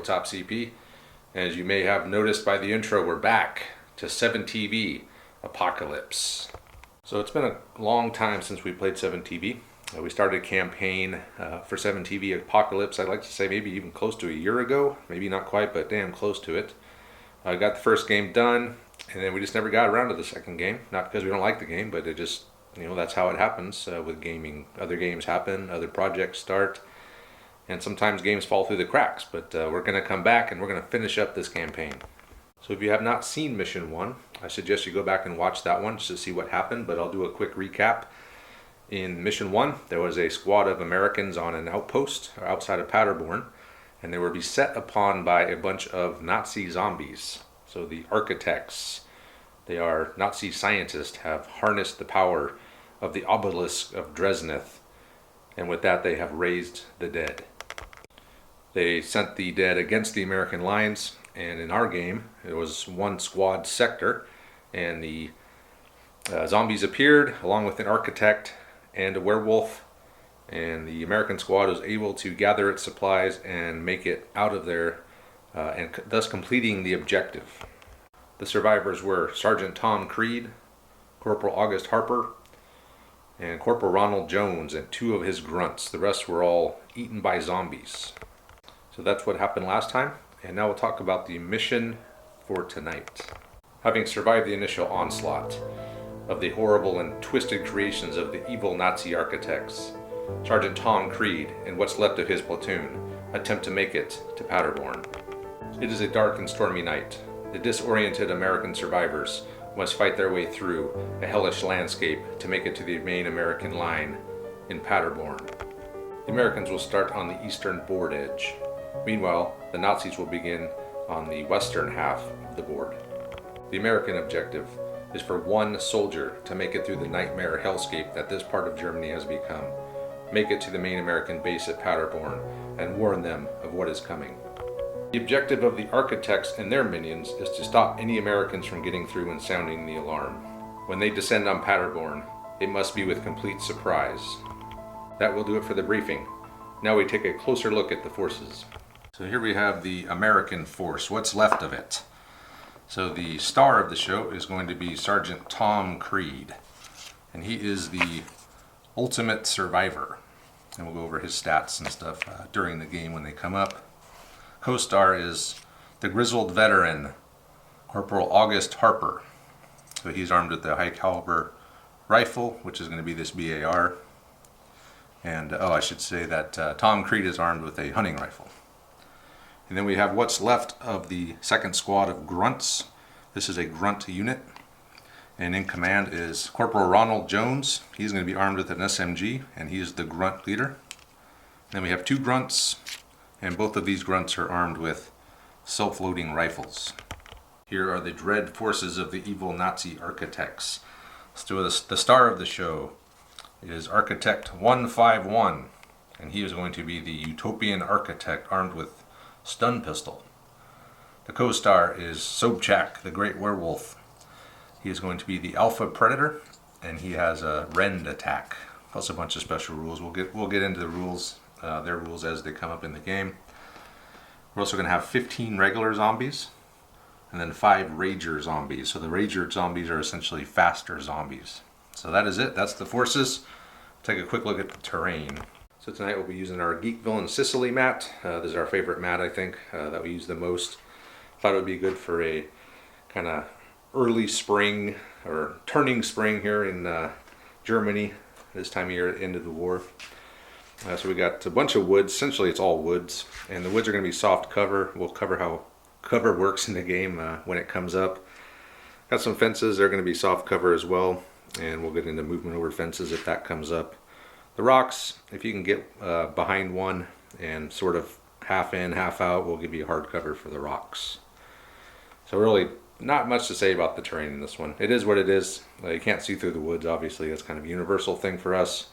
Tabletop CP. As you may have noticed by the intro, we're back to 7TV Apocalypse. So it's been a long time since we played 7TV. We started a campaign for 7TV Apocalypse, I'd like to say maybe even close to a year ago. Maybe not quite, but damn close to it. I got the first game done, and then we just never got around to the second game. Not because we don't like the game, but it just, that's how it happens with gaming. Other games happen, other projects start, and sometimes games fall through the cracks. But we're going to come back and we're going to finish up this campaign. So if you have not seen Mission 1, I suggest you go back and watch that one just to see what happened, but I'll do a quick recap. In Mission 1, there was a squad of Americans on an outpost outside of Paderborn, and they were beset upon by a bunch of Nazi zombies. So the architects, they are Nazi scientists, have harnessed the power of the obelisk of Dresneth, and with that they have raised the dead. They sent the dead against the American lines, and in our game, it was one squad sector, and the zombies appeared along with an architect and a werewolf, and the American squad was able to gather its supplies and make it out of there, and thus completing the objective. The survivors were Sergeant Tom Krieg, Corporal August Harper, and Corporal Ronald Jones and two of his grunts. The rest were all eaten by zombies. So that's what happened last time, and now we'll talk about the mission for tonight. Having survived the initial onslaught of the horrible and twisted creations of the evil Nazi architects, Sergeant Tom Krieg and what's left of his platoon attempt to make it to Paderborn. It is a dark and stormy night. The disoriented American survivors must fight their way through a hellish landscape to make it to the main American line in Paderborn. The Americans will start on the eastern board edge. Meanwhile, the Nazis will begin on the western half of the board. The American objective is for one soldier to make it through the nightmare hellscape that this part of Germany has become, make it to the main American base at Paderborn, and warn them of what is coming. The objective of the architects and their minions is to stop any Americans from getting through and sounding the alarm. When they descend on Paderborn, it must be with complete surprise. That will do it for the briefing. Now we take a closer look at the forces. So here we have the American force, what's left of it. So the star of the show is going to be Sergeant Tom Krieg, and he is the ultimate survivor. And we'll go over his stats and stuff during the game when they come up. Co-star is the grizzled veteran, Corporal August Harper. So he's armed with the high caliber rifle, which is going to be this BAR. And I should say that Tom Krieg is armed with a hunting rifle. And then we have what's left of the second squad of grunts. This is a grunt unit. And in command is Corporal Ronald Jones. He's going to be armed with an SMG, and he is the grunt leader. Then we have two grunts, and both of these grunts are armed with self-loading rifles. Here are the dread forces of the evil Nazi architects. So the star of the show is Architect 151, and he is going to be the utopian architect armed with stun pistol. The co-star is Sobchak, the great werewolf. He is going to be the alpha predator, and he has a rend attack, plus a bunch of special rules. We'll get into the rules, their rules as they come up in the game. We're also going to have 15 regular zombies, and then 5 rager zombies. So the rager zombies are essentially faster zombies. So that is it. That's the forces. Take a quick look at the terrain. So tonight we'll be using our Geek Villain Sicily mat. This is our favorite mat, I think, that we use the most. Thought it would be good for a kind of early spring or turning spring here in Germany this time of year at the end of the war. So we got a bunch of woods. Essentially it's all woods, and the woods are going to be soft cover. We'll cover how cover works in the game when it comes up. Got some fences. They're going to be soft cover as well, and we'll get into movement over fences if that comes up. The rocks, if you can get behind one and sort of half in, half out, we'll give you hard cover for the rocks. So really not much to say about the terrain in this one. It is what it is. You can't see through the woods, obviously. That's kind of a universal thing for us.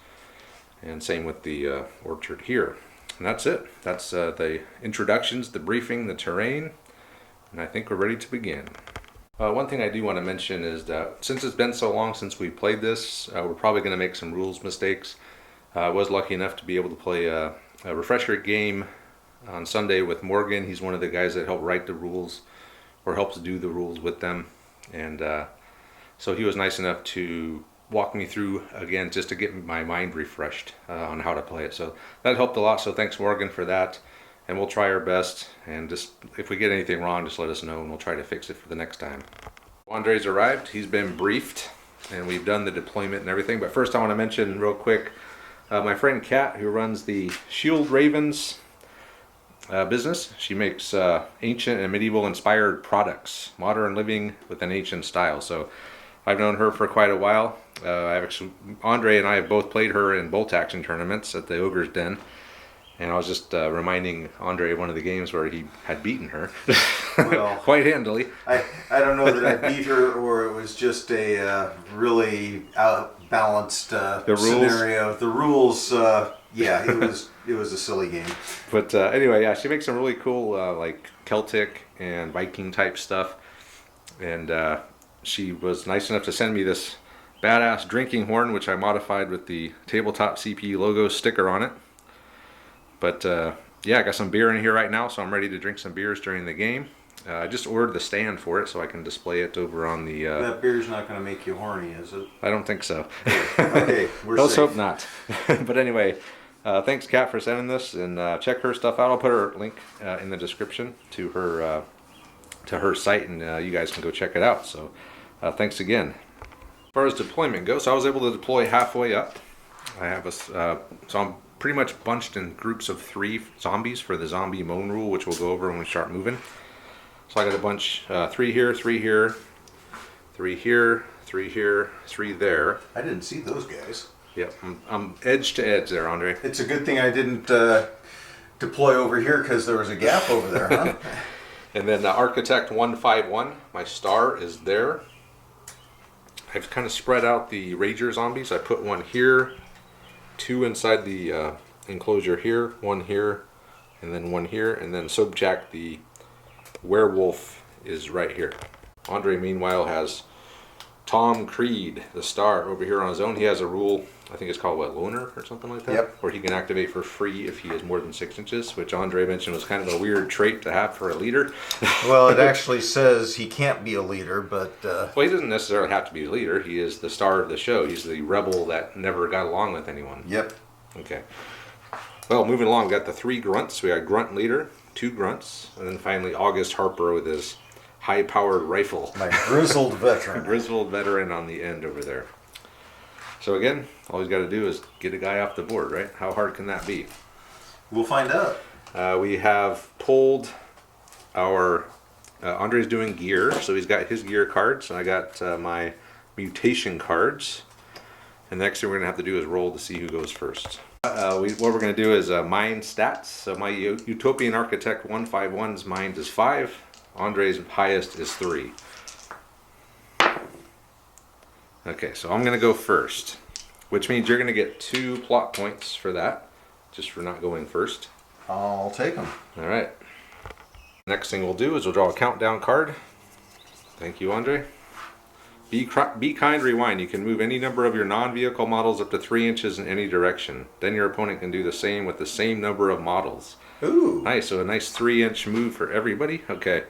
And same with the orchard here. And that's it. That's the introductions, the briefing, the terrain. And I think we're ready to begin. One thing I do want to mention is that since it's been so long since we played this, we're probably going to make some rules mistakes. I was lucky enough to be able to play a refresher game on Sunday with Morgan. He's one of the guys that helped write the rules or helps do the rules with them. And so he was nice enough to walk me through again just to get my mind refreshed on how to play it. So that helped a lot. So thanks, Morgan, for that. And we'll try our best. And just if we get anything wrong, just let us know and we'll try to fix it for the next time. Andre's arrived. He's been briefed and we've done the deployment and everything. But first I want to mention real quick my friend Kat, who runs the Shield Ravens business. She makes ancient and medieval inspired products, modern living with an ancient style. So I've known her for quite a while. Andre and I have both played her in bolt action tournaments at the Ogre's Den. And I was just reminding Andre of one of the games where he had beaten her well, quite handily. I don't know that I beat her or it was just a really outbalanced scenario. The rules, yeah, it was a silly game. But anyway, yeah, she makes some really cool like Celtic and Viking type stuff. And she was nice enough to send me this badass drinking horn, which I modified with the Tabletop CP logo sticker on it. But yeah, I got some beer in here right now, so I'm ready to drink some beers during the game. I just ordered the stand for it so I can display it over on the... That beer's not going to make you horny, is it? I don't think so. Okay, we're Let's safe. hope not. But anyway, thanks, Kat, for sending this, and check her stuff out. I'll put her link in the description to her site, and you guys can go check it out. So thanks again. As far as deployment goes, I was able to deploy halfway up. I have so I'm pretty much bunched in groups of 3 zombies for the zombie moan rule, which we'll go over when we start moving. So I got a bunch, 3 here, 3 here, 3 here, 3 here, 3 there. I didn't see those guys. Yep, I'm edge to edge there, Andre. It's a good thing I didn't deploy over here because there was a gap over there, huh? And then Architect 151, my star is there. I've kind of spread out the Rager zombies. I put 1 here, 2 inside the enclosure here, 1 here, and then 1 here, and then Sobchak the werewolf is right here. Andre meanwhile has Tom Krieg, the star, over here on his own. He has a rule, I think it's called what, loner or something like that? Yep. Where he can activate for free if he is more than 6 inches, which Andre mentioned was kind of a weird trait to have for a leader. Well, it actually says he can't be a leader, but... Well, he doesn't necessarily have to be a leader. He is the star of the show. He's the rebel that never got along with anyone. Yep. Okay. Well, moving along, we got the 3 grunts. We got grunt leader, 2 grunts, and then finally August Harper with his high-powered rifle. My grizzled veteran. Grizzled veteran on the end over there. So again, all he's got to do is get a guy off the board, right? How hard can that be? We'll find out. We have pulled our... Andre's doing gear, so he's got his gear cards, and I got my mutation cards. And the next thing we're going to have to do is roll to see who goes first. What we're going to do is mind stats. So my Utopian Architect 151's mind is 5. Andre's highest is 3. Okay, so I'm going to go first, which means you're going to get 2 plot points for that, just for not going first. I'll take them. All right. Next thing we'll do is we'll draw a countdown card. Thank you, Andre. Be kind, rewind. You can move any number of your non-vehicle models up to 3 inches in any direction. Then your opponent can do the same with the same number of models. Ooh. Nice, so a nice 3-inch move for everybody. Okay.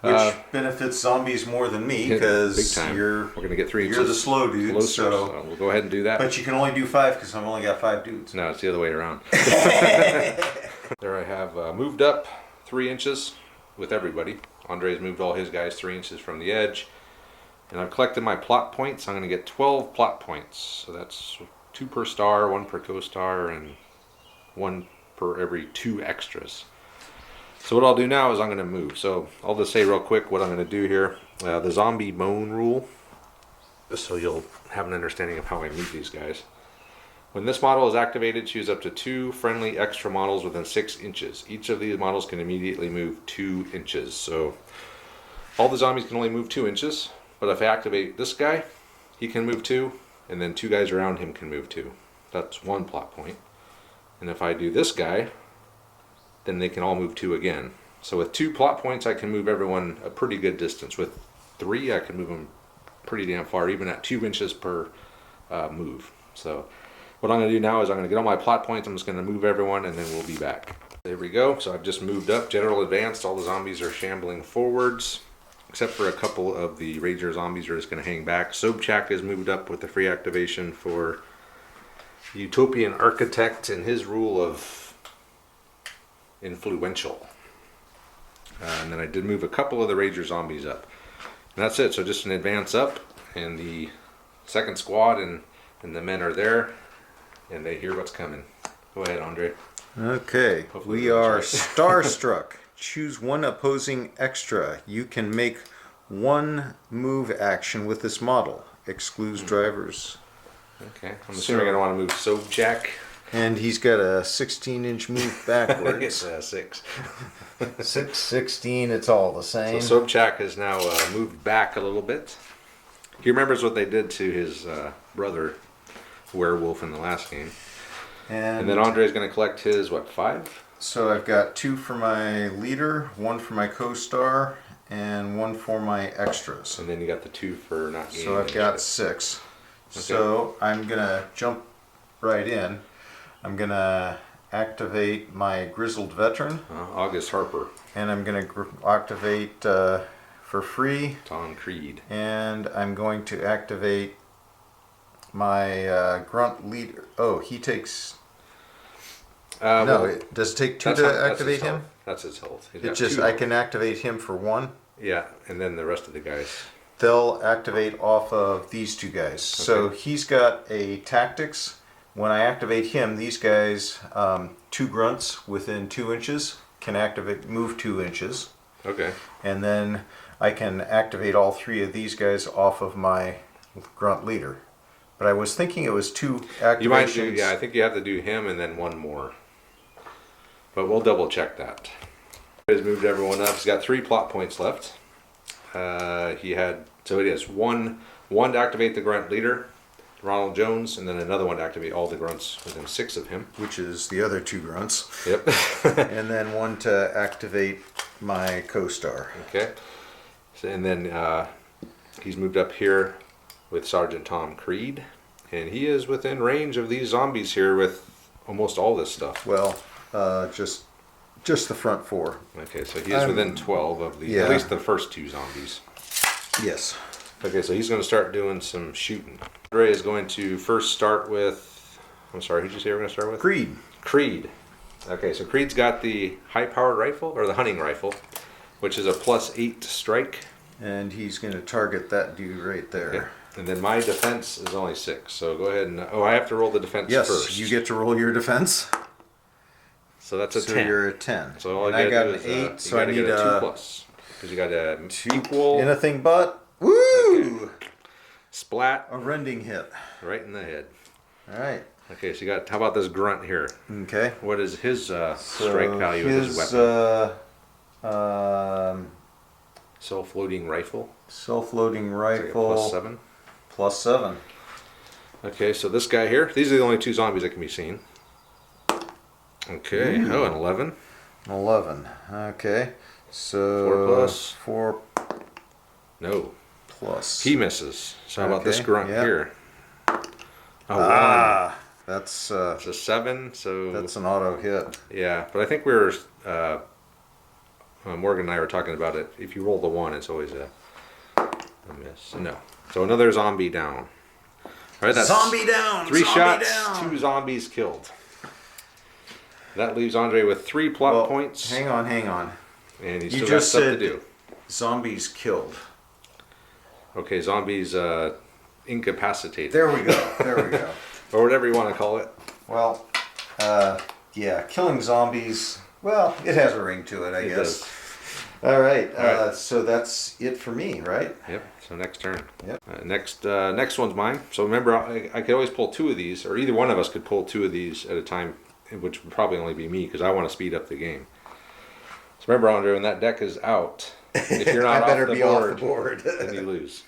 Which benefits zombies more than me because we're going to get 3 inches. You're the slow dude, Closer, so we'll go ahead and do that. But you can only do 5 because I've only got 5 dudes. No, it's the other way around. There I have moved up 3 inches with everybody. Andre's moved all his guys 3 inches from the edge. And I've collected my plot points. I'm going to get 12 plot points. So that's 2 per star, 1 per co-star, and 1 per every 2 extras. So what I'll do now is I'm going to move. So I'll just say real quick what I'm going to do here. The zombie moan rule, just so you'll have an understanding of how I meet these guys. When this model is activated, choose up to 2 friendly extra models within 6 inches. Each of these models can immediately move 2 inches. So all the zombies can only move 2 inches. But if I activate this guy, he can move 2, and then 2 guys around him can move 2. That's 1 plot point. And if I do this guy, then they can all move 2 again. So with 2 plot points, I can move everyone a pretty good distance. With 3, I can move them pretty damn far, even at 2 inches per move. So what I'm going to do now is I'm going to get all my plot points. I'm just going to move everyone, and then we'll be back. There we go. So I've just moved up. General advanced. All the zombies are shambling forwards. Except for a couple of the Ranger zombies are just going to hang back. Sobchak is moved up with the free activation for Utopian Architect and his rule of influential. And then I did move a couple of the Ranger zombies up. And that's it. So just an advance up. And the second squad and the men are there. And they hear what's coming. Go ahead, Andre. Okay, Hopefully we are Starstruck. Choose one opposing extra. You can make one move action with this model. Excludes drivers. Okay, I'm assuming I don't want to move Sobchak. And he's got a 16-inch move backwards. It's 6. 6, 16, it's all the same. So Sobchak has now moved back a little bit. He remembers what they did to his brother, Werewolf, in the last game. And then Andre is going to collect his, 5? So I've got 2 for my leader, 1 for my co-star, and 1 for my extras. And then you got the 2 for not gaining. So I've got 6. Okay. So I'm going to jump right in. I'm going to activate my Grizzled Veteran. August Harper. And I'm going to activate for free. Tom Krieg. And I'm going to activate my Grunt Leader. Oh, he takes... no, does it take 2 to activate him? That's his health. It's just, I can activate him for 1. Yeah, and then the rest of the guys. They'll activate off of these 2 guys. Okay. So he's got a tactics. When I activate him, these guys, 2 grunts within 2 inches can activate, move 2 inches. Okay. And then I can activate all 3 of these guys off of my grunt leader. But I was thinking it was 2 activations. You might do, yeah, I think you have to do him and then 1 more. But we'll double check that. He's moved everyone up. He's got 3 plot points left. He has one to activate the grunt leader, Ronald Jones, and then another one to activate all the grunts within 6 of him. Which is the other 2 grunts. Yep. And then 1 to activate my co-star. Okay. So, and then he's moved up here with Sergeant Tom Krieg, and he is within range of these zombies here with almost all this stuff. Well, just the front 4. Okay, so he is within 12 of the, at least the first 2 zombies. Yes. Okay, so he's going to start doing some shooting. Andre is going to first start with, I'm sorry, who did you say we're going to start with? Krieg. Okay, so Krieg's got the high-powered rifle, or the hunting rifle, which is a +8 strike. And he's going to target that dude right there. Okay. And then my defense is only 6, so go ahead and, I have to roll the defense first. Yes, you get to roll your defense. So that's a 10. So you're a 10. So all and I got an 8, so I need a 2+. Because you got a 2 equal. Anything but. Woo! Okay. Splat. A rending hit. Right in the head. All right. Okay, so you got, how about this grunt here? Okay. What is his strike value of his weapon? Self-loading rifle. Self-loading rifle. Like +7. +7. Okay, so this guy here, these are the only 2 zombies that can be seen. Okay, an 11. 11. Okay. So 4+. No. Plus. He misses. So how about this grunt here? Oh, that's it's a 7. So that's an auto hit. Yeah, but I think we were Morgan and I were talking about it. If you roll the 1, it's always a miss. No. So another zombie down. All right, that's zombie down. 3 zombie shots, down. 2 zombies killed. That leaves Andre with 3 plot points. Hang on. And he's still got stuff to do. Zombies killed. Okay, zombies incapacitated. There we go. Or whatever you want to call it. Well, yeah, killing zombies. Well, it has a ring to it, I guess. Does. All right. So that's it for me, right? Yep. So next turn. Yep. Next one's mine. So remember, I could always pull 2 of these, or either one of us could pull 2 of these at a time, which would probably only be me because I want to speed up the game. So remember, Andre, when that deck is out, if you're not off the board, then you lose.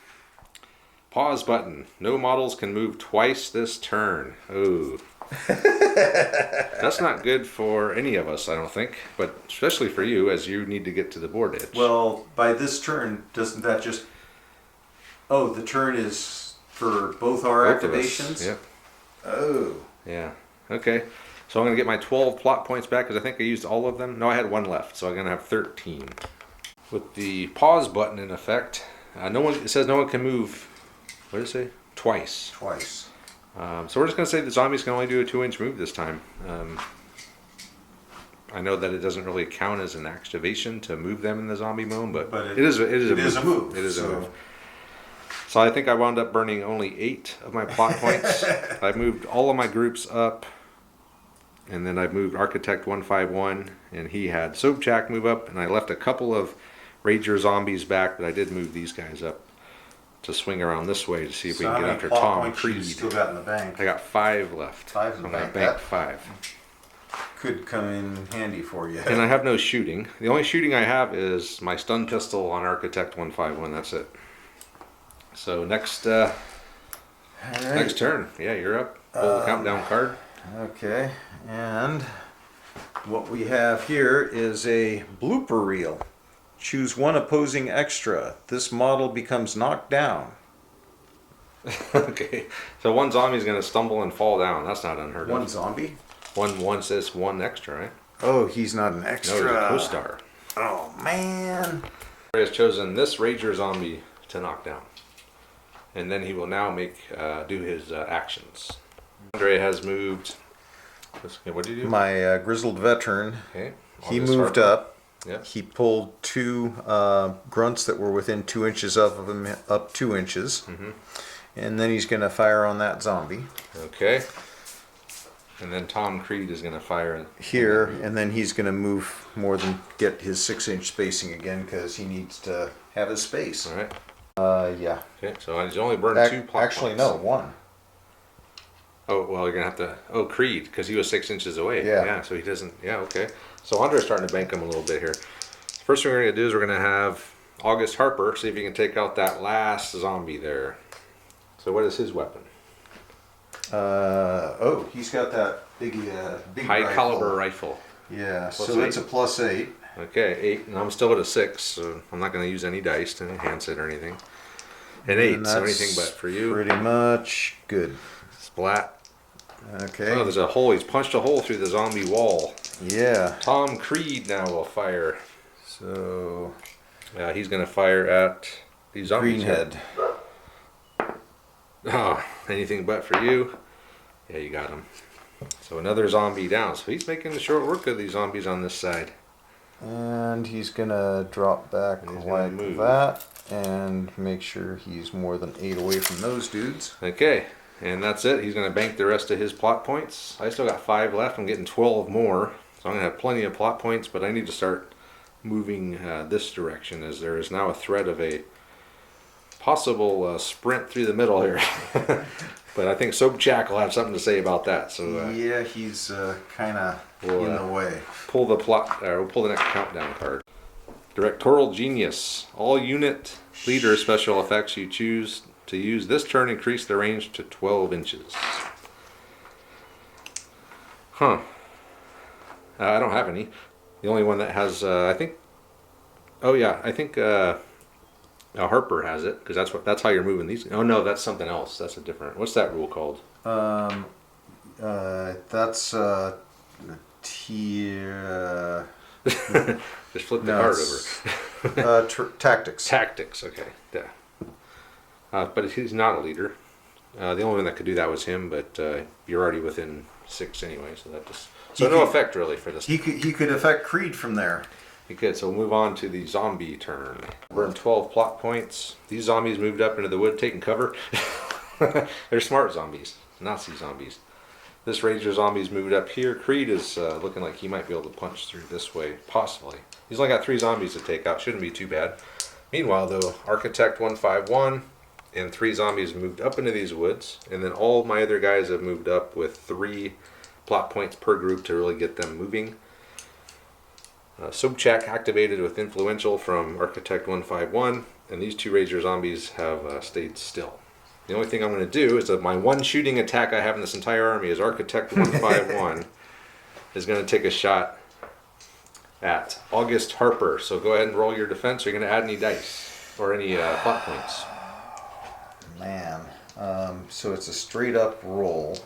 Pause button. No models can move twice this turn. Oh. That's not good for any of us, I don't think, but especially for you, as you need to get to the board edge. Well, by this turn, doesn't that just... Oh, the turn is for both our activations? Yep. Oh. Yeah. Okay. So I'm going to get my 12 plot points back because I think I used all of them. No, I had one left, so I'm going to have 13. With the pause button in effect, it says no one can move, what did it say? Twice. Twice. So we're just going to say the zombies can only do a 2-inch move this time. I know that it doesn't really count as an activation to move them in the zombie mode, but it is a move. It is a move. So I think I wound up burning only 8 of my plot points. I moved all of my groups up, and then I moved Architect 151, and he had Sobchak move up, and I left a couple of Rager zombies back, but I did move these guys up to swing around this way to see if we can get after Tom Krieg. Still got in the bank? I got 5 left. 5 in the bank. Bank 5. Could come in handy for you. And I have no shooting. The only shooting I have is my stun pistol on Architect 151. That's it. So next turn. Yeah, you're up. Pull the countdown card. Okay, and what we have here is a blooper reel. Choose one opposing extra. This model becomes knocked down. Okay, so one zombie is going to stumble and fall down. That's not unheard of. One zombie? One says one extra, right? Oh, he's not an extra. No, he's a co-star. Oh, man. He has chosen this Rager zombie to knock down. And then he will now do his actions. Andre has moved. What did you do? My grizzled veteran. Okay. He moved up. Yep. He pulled 2 grunts that were within 2 inches of him up 2 inches. Mm-hmm. And then he's going to fire on that zombie. Okay. And then Tom Krieg is going to fire here, and then he's going to move more than get his 6-inch spacing again because he needs to have his space. All right. Yeah. Okay, so he's only burned 2 plot Actually, points. no, 1. Oh, well, you're going to have to... Oh, Krieg, because he was 6 inches away. Yeah. Yeah, so he doesn't... Yeah, okay. So Andre's starting to bank him a little bit here. First thing we're going to do is we're going to have August Harper, see if he can take out that last zombie there. So what is his weapon? He's got that big high caliber rifle. Yeah, Plus so it's 8. a +8. Okay, 8, and I'm still at a 6, so I'm not going to use any dice to enhance it or anything. An 8, so anything but for you. Pretty much good. Splat. Okay. Oh, there's a hole. He's punched a hole through the zombie wall. Yeah. Tom Krieg now will fire. So. He's going to fire at the zombies. Greenhead. Oh, anything but for you. Yeah, you got him. So another zombie down. So he's making the short work of these zombies on this side. And he's going to drop back like that and make sure he's more than 8 away from those dudes. Okay, and that's it. He's going to bank the rest of his plot points. I still got 5 left. I'm getting 12 more. So I'm going to have plenty of plot points, but I need to start moving this direction as there is now a threat of a possible sprint through the middle here. But I think Sobchak will have something to say about that. So yeah, he's kind of in the way. We'll pull the next countdown card. Directorial Genius. All unit leader special effects you choose to use this turn increase the range to 12 inches. Huh. I don't have any. The only one that has, I think. Oh yeah, I think Harper has it because that's how you're moving these. Oh no, that's something else. That's a different. What's that rule called? That's tier. Just flip the card over. Tactics. Tactics. Okay. Yeah. But he's not a leader. The only one that could do that was him. But you're already within 6 anyway, so that just no effect really for this. He could affect Creed from there. He could. So we'll move on to the zombie turn. Burn 12 plot points. These zombies moved up into the wood, taking cover. They're smart zombies, Nazi zombies. This Ranger zombie's moved up here. Creed is looking like he might be able to punch through this way, possibly. He's only got 3 zombies to take out. Shouldn't be too bad. Meanwhile, though, Architect 151 and 3 zombies moved up into these woods, and then all my other guys have moved up with 3 plot points per group to really get them moving. Sobchak activated with Influential from Architect 151, and these 2 Ranger zombies have stayed still. The only thing I'm going to do is that my one shooting attack I have in this entire army is Architect 151 is going to take a shot at August Harper. So go ahead and roll your defense. Are you going to add any dice or any plot points? Man, so it's a straight up roll.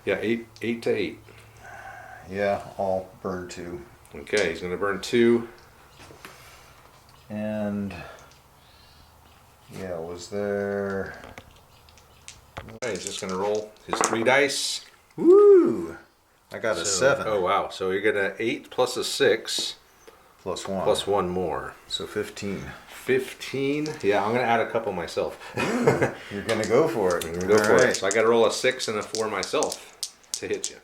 Yeah, 8 to 8. Yeah, I'll burn 2. Okay, he's going to burn 2. And yeah, was there? Okay, he's just going to roll his 3 dice. Woo! I got a 7. Oh wow! So you're gonna 8 plus a 6 plus 1. plus 1 more. So 15. 15. Yeah, I'm gonna add a couple myself. You're gonna go for it. I'm gonna go for it. So I got to roll a 6 and a 4 myself to hit you.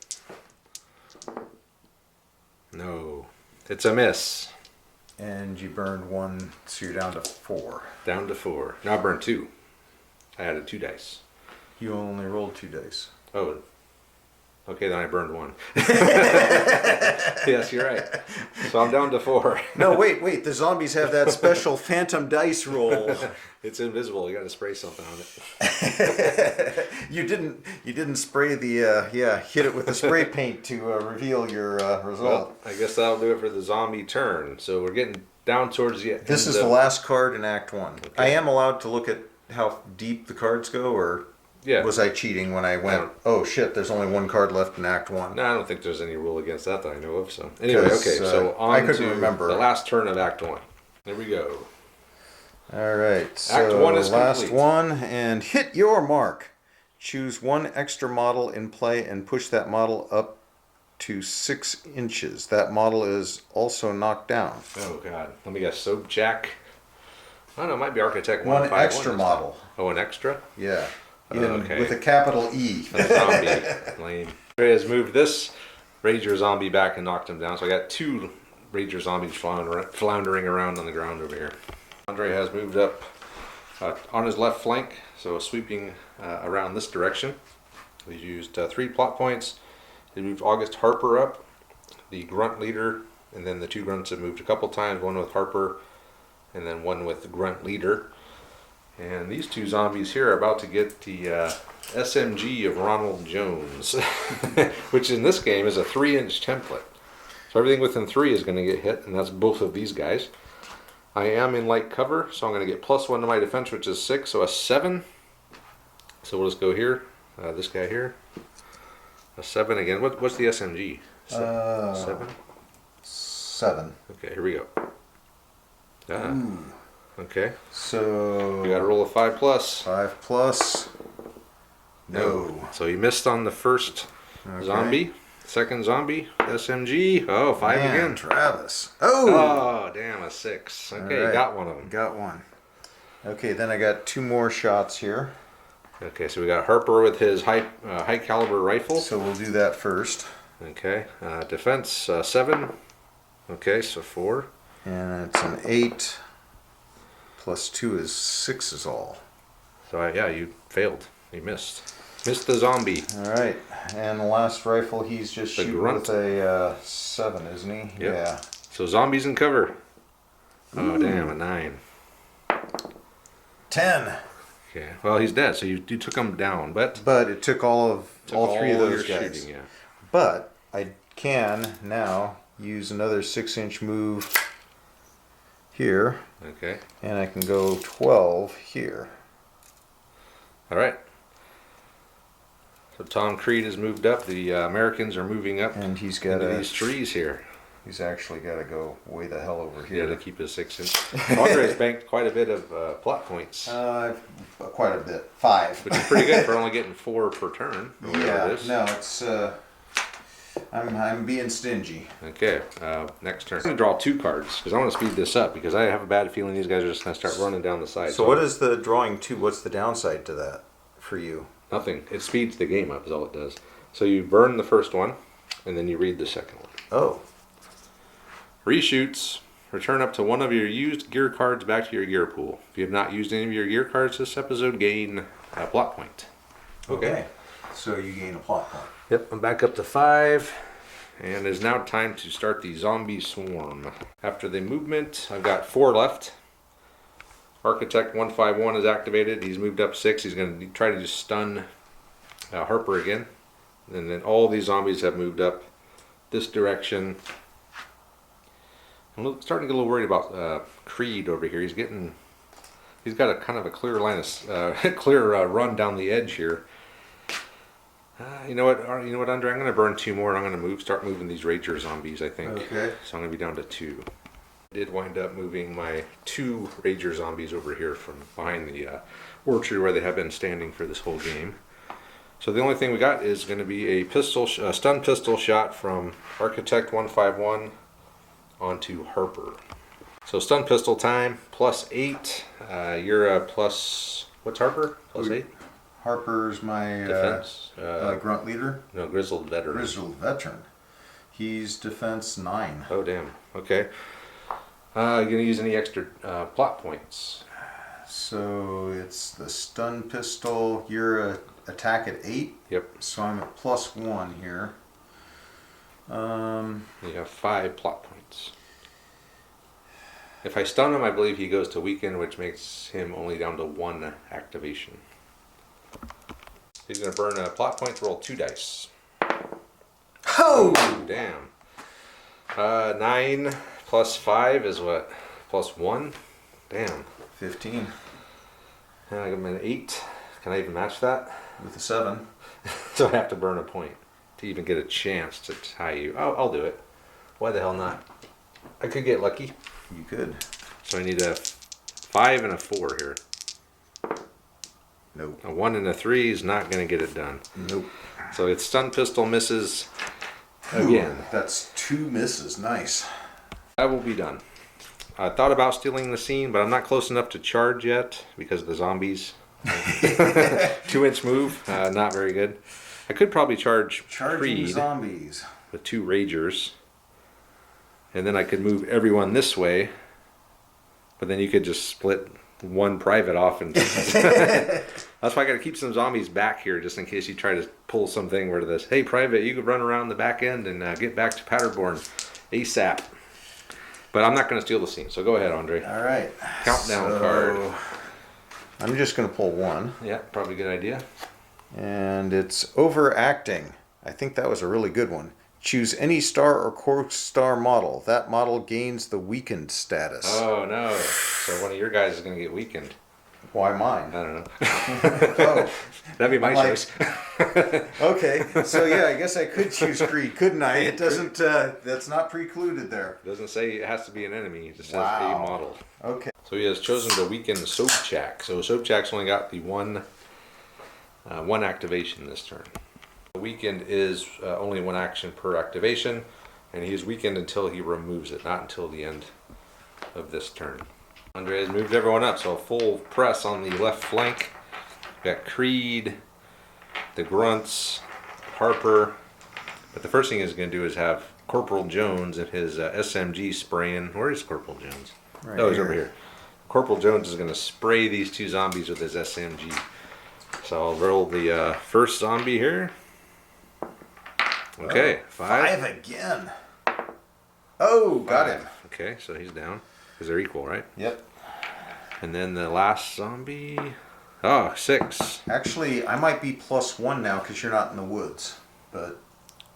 No, it's a miss. And you burned 1, so you're down to 4. Down to 4. Now I burned 2. I added 2 dice. You only rolled 2 dice. Oh. Okay, then I burned 1. Yes, you're right. So I'm down to 4. No, wait. The zombies have that special phantom dice roll. It's invisible. You got to spray something on it. You didn't spray the hit it with the spray paint to reveal your result. Well, I guess that'll do it for the zombie turn. So we're getting down towards the end. This is the last card in Act 1. Okay. I am allowed to look at how deep the cards go, or was I cheating when I went, oh shit, there's only 1 card left in Act 1? No, I don't think there's any rule against that I know of. So anyway, okay, so on I couldn't to remember. The last turn of Act 1. There we go. All right, so Act 1 is last complete. one, and hit your mark. Choose 1 extra model in play and push that model up to 6 inches. That model is also knocked down. Oh god, let me guess. Soap Jack. I don't know. It might be Architect 1 extra model. Oh, an extra? Yeah. Okay. With a capital E. A zombie. Lame. Andre has moved this Rager zombie back and knocked him down. So I got 2 Rager zombies floundering around on the ground over here. Andre has moved up on his left flank, so sweeping around this direction. He's used 3 plot points. He moved August Harper up, the grunt leader, and then the 2 grunts have moved a couple times, one with Harper and then one with the grunt leader. And these 2 zombies here are about to get the SMG of Ronald Jones, which in this game is a 3-inch template. So everything within 3 is going to get hit, and that's both of these guys. I am in light cover, so I'm going to get +1 to my defense, which is 6, so a 7. So we'll just go here, this guy here. A 7 again. What's the SMG? 7? 7. Okay, here we go. Okay. So We got to roll a 5 plus. 5 plus. No. So he missed on the first zombie. Second zombie, SMG. Oh, 5 Man, again. Travis. Oh, damn, a 6. Okay, right. got one of them. Got one. Okay, then I got 2 more shots here. Okay, so we got Harper with his high caliber rifle. So we'll do that first. Okay, defense 7. Okay, so 4. And it's an 8. Plus 2 is 6 is all. So yeah, you failed. You missed. Missed the zombie. All right. And the last rifle, he's just The shooting grunt. with a 7, isn't he? Yep. Yeah. So zombies in cover. Oh, damn, a 9. 10. Okay, well, he's dead, so you took him down, but But it took all 3 of those your guys. shooting, yeah. But I can now use another 6-inch move here, Okay, and I can go 12 here. all right. So Tom Creed has moved up. The Americans are moving up And he's got into these trees here. He's actually got to go way the hell over Yeah, to here. keep his 6-inch. Andre's banked quite a bit of plot points, Quite a bit. 5. which is pretty good for only getting 4 per turn. Or whatever Yeah. it is. No, it's. I'm being stingy. Okay, next turn. I'm going to draw 2 cards because I want to speed this up because I have a bad feeling these guys are just going to start running down the side. So what is the drawing 2? What's the downside to that for you? Nothing. It speeds the game up is all it does. So you burn the first one and then you read the second one. Oh. Reshoots. Return up to 1 of your used gear cards back to your gear pool. If you have not used any of your gear cards this episode, gain a plot point. Okay. So you gain a plot point. Yep, I'm back up to 5. And it is now time to start the zombie swarm. After the movement, I've got 4 left. Architect 151 is activated. He's moved up 6. He's going to try to just stun Harper again. And then all these zombies have moved up this direction. I'm starting to get a little worried about Creed over here. He's got a kind of a clear line of clear run down the edge here. You know what? You know what, Andre? I'm going to burn 2 more, and I'm going to start moving these Rager zombies, I think. Okay. So I'm going to be down to 2. I did wind up moving my 2 Rager zombies over here from behind the orchard where they have been standing for this whole game. So the only thing we got is going to be a stun pistol shot from Architect 151 onto Harper. So stun pistol time, +8. You're a plus, what's Harper? +8? Harper's my Defense? grunt leader. No, Grizzled Veteran. Grizzled veteran. He's defense 9. Oh, damn. Okay. You going to use any extra plot points? So it's the stun pistol. You're a attack at 8. Yep. So I'm at +1 here. You have 5 plot points. If I stun him, I believe he goes to weaken, which makes him only down to 1 activation. He's going to burn a plot point, roll 2 dice. Oh! Damn. 9 plus 5 is what? +1? Damn. 15 And I give him an 8. Can I even match that? with a 7. So I have to burn a point to even get a chance to tie you. Oh, I'll do it. Why the hell not? I could get lucky. You could. So I need a 5 and a 4 here. Nope. A 1 and a 3 is not going to get it done. Nope. So it's stun pistol misses again. Ooh, that's 2 misses. Nice. That will be done. I thought about stealing the scene, but I'm not close enough to charge yet because of the zombies. 2-inch move, not very good. I could probably charge Charging Krieg zombies. with 2 Ragers. And then I could move everyone this way. But then you could just split 1 private off. And that's why I got to keep some zombies back here just in case you try to pull something where this, hey, private, you could run around the back end and get back to Paderborn ASAP. But I'm not going to steal the scene, so go ahead, Andre. All right. Countdown card. I'm just going to pull 1. Yeah, probably a good idea. And it's overacting. I think that was a really good one. Choose any star or core star model. That model gains the weakened status. Oh, no. So one of your guys is going to get weakened. Why mine? I don't know. Oh. That'd be my choice. Okay, so yeah, I guess I could choose Krieg, couldn't I? It doesn't, that's not precluded there. It doesn't say it has to be an enemy. It just says Wow. a model. Okay. So he has chosen to weaken Sobchak. So Sobchak's only got the one activation this turn. The weakened is only 1 action per activation, and he is weakened until he removes it, not until the end of this turn. Andre has moved everyone up, so a full press on the left flank. We've got Krieg, the Grunts, Harper. But the first thing he's going to do is have Corporal Jones and his SMG spraying. Where is Corporal Jones? Right Oh, he's here. over here. Corporal Jones is going to spray these 2 zombies with his SMG. So I'll roll the first zombie here. Okay, 5. 5 again. Oh, got him. Okay, so he's down. Because they're equal, right? Yep. And then the last zombie. Oh, 6. Actually, I might be +1 now because you're not in the woods. But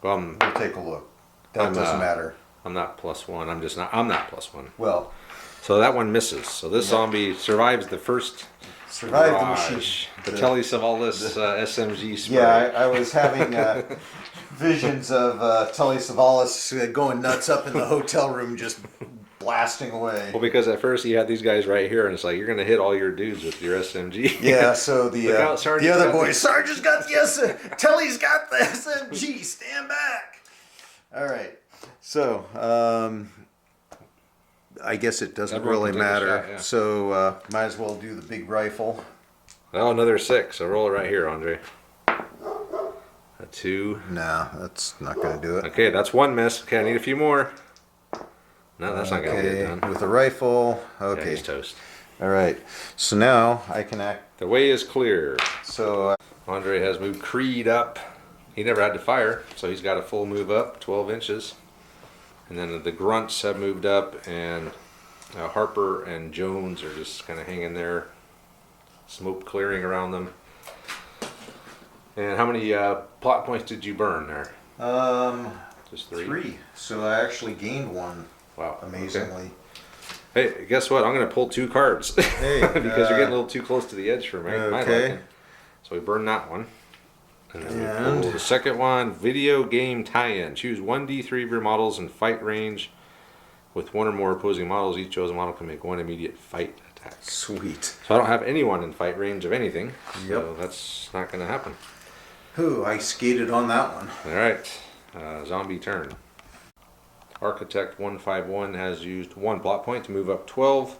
Well, we'll take a look. That doesn't matter. I'm not +1. I'm not +1. Well, So that one misses. So this zombie survives the first survive the barrage. machine. The Telly Savalas SMG spray. Yeah, I was having visions of Tully Savalas going nuts up in the hotel room, just blasting away. Well, because at first he had these guys right here, and it's like, you're going to hit all your dudes with your SMG. Yeah, so the Look out, Sergeant's other got boy, the- Sergeant's got the Telly's got the SMG. Stand back. All right. So, I guess it doesn't Everyone really can take a matter. shot, yeah. So, might as well do the big rifle. Oh, another 6. So roll it right here, Andre. A 2. No, that's not going to do it. Okay, that's 1 miss. Okay, I need a few more. No, that's not going to get it done. With the rifle. Yeah, Okay. he's toast. All right. So now I can act. The way is clear. So, Andre has moved Krieg up. He never had to fire, so he's got a full move up, 12 inches. And then the Grunts have moved up, and Harper and Jones are just kind of hanging there, smoke clearing around them. And how many plot points did you burn there? Just 3? 3. So I actually gained 1. Wow. Amazingly. Okay. Hey, guess what? I'm going to pull 2 cards. Hey, because you're getting a little too close to the edge for my okay. liking. So we burn that one. And then we pull the second one, video game tie-in. Choose 1d3 of your models in fight range with one or more opposing models. Each chosen model can make one immediate fight attack. Sweet. So I don't have anyone in fight range of anything. Yep. So that's not going to happen. Ooh, I skated on that one. All right. Zombie turn. Architect 151 has used 1 plot point to move up 12.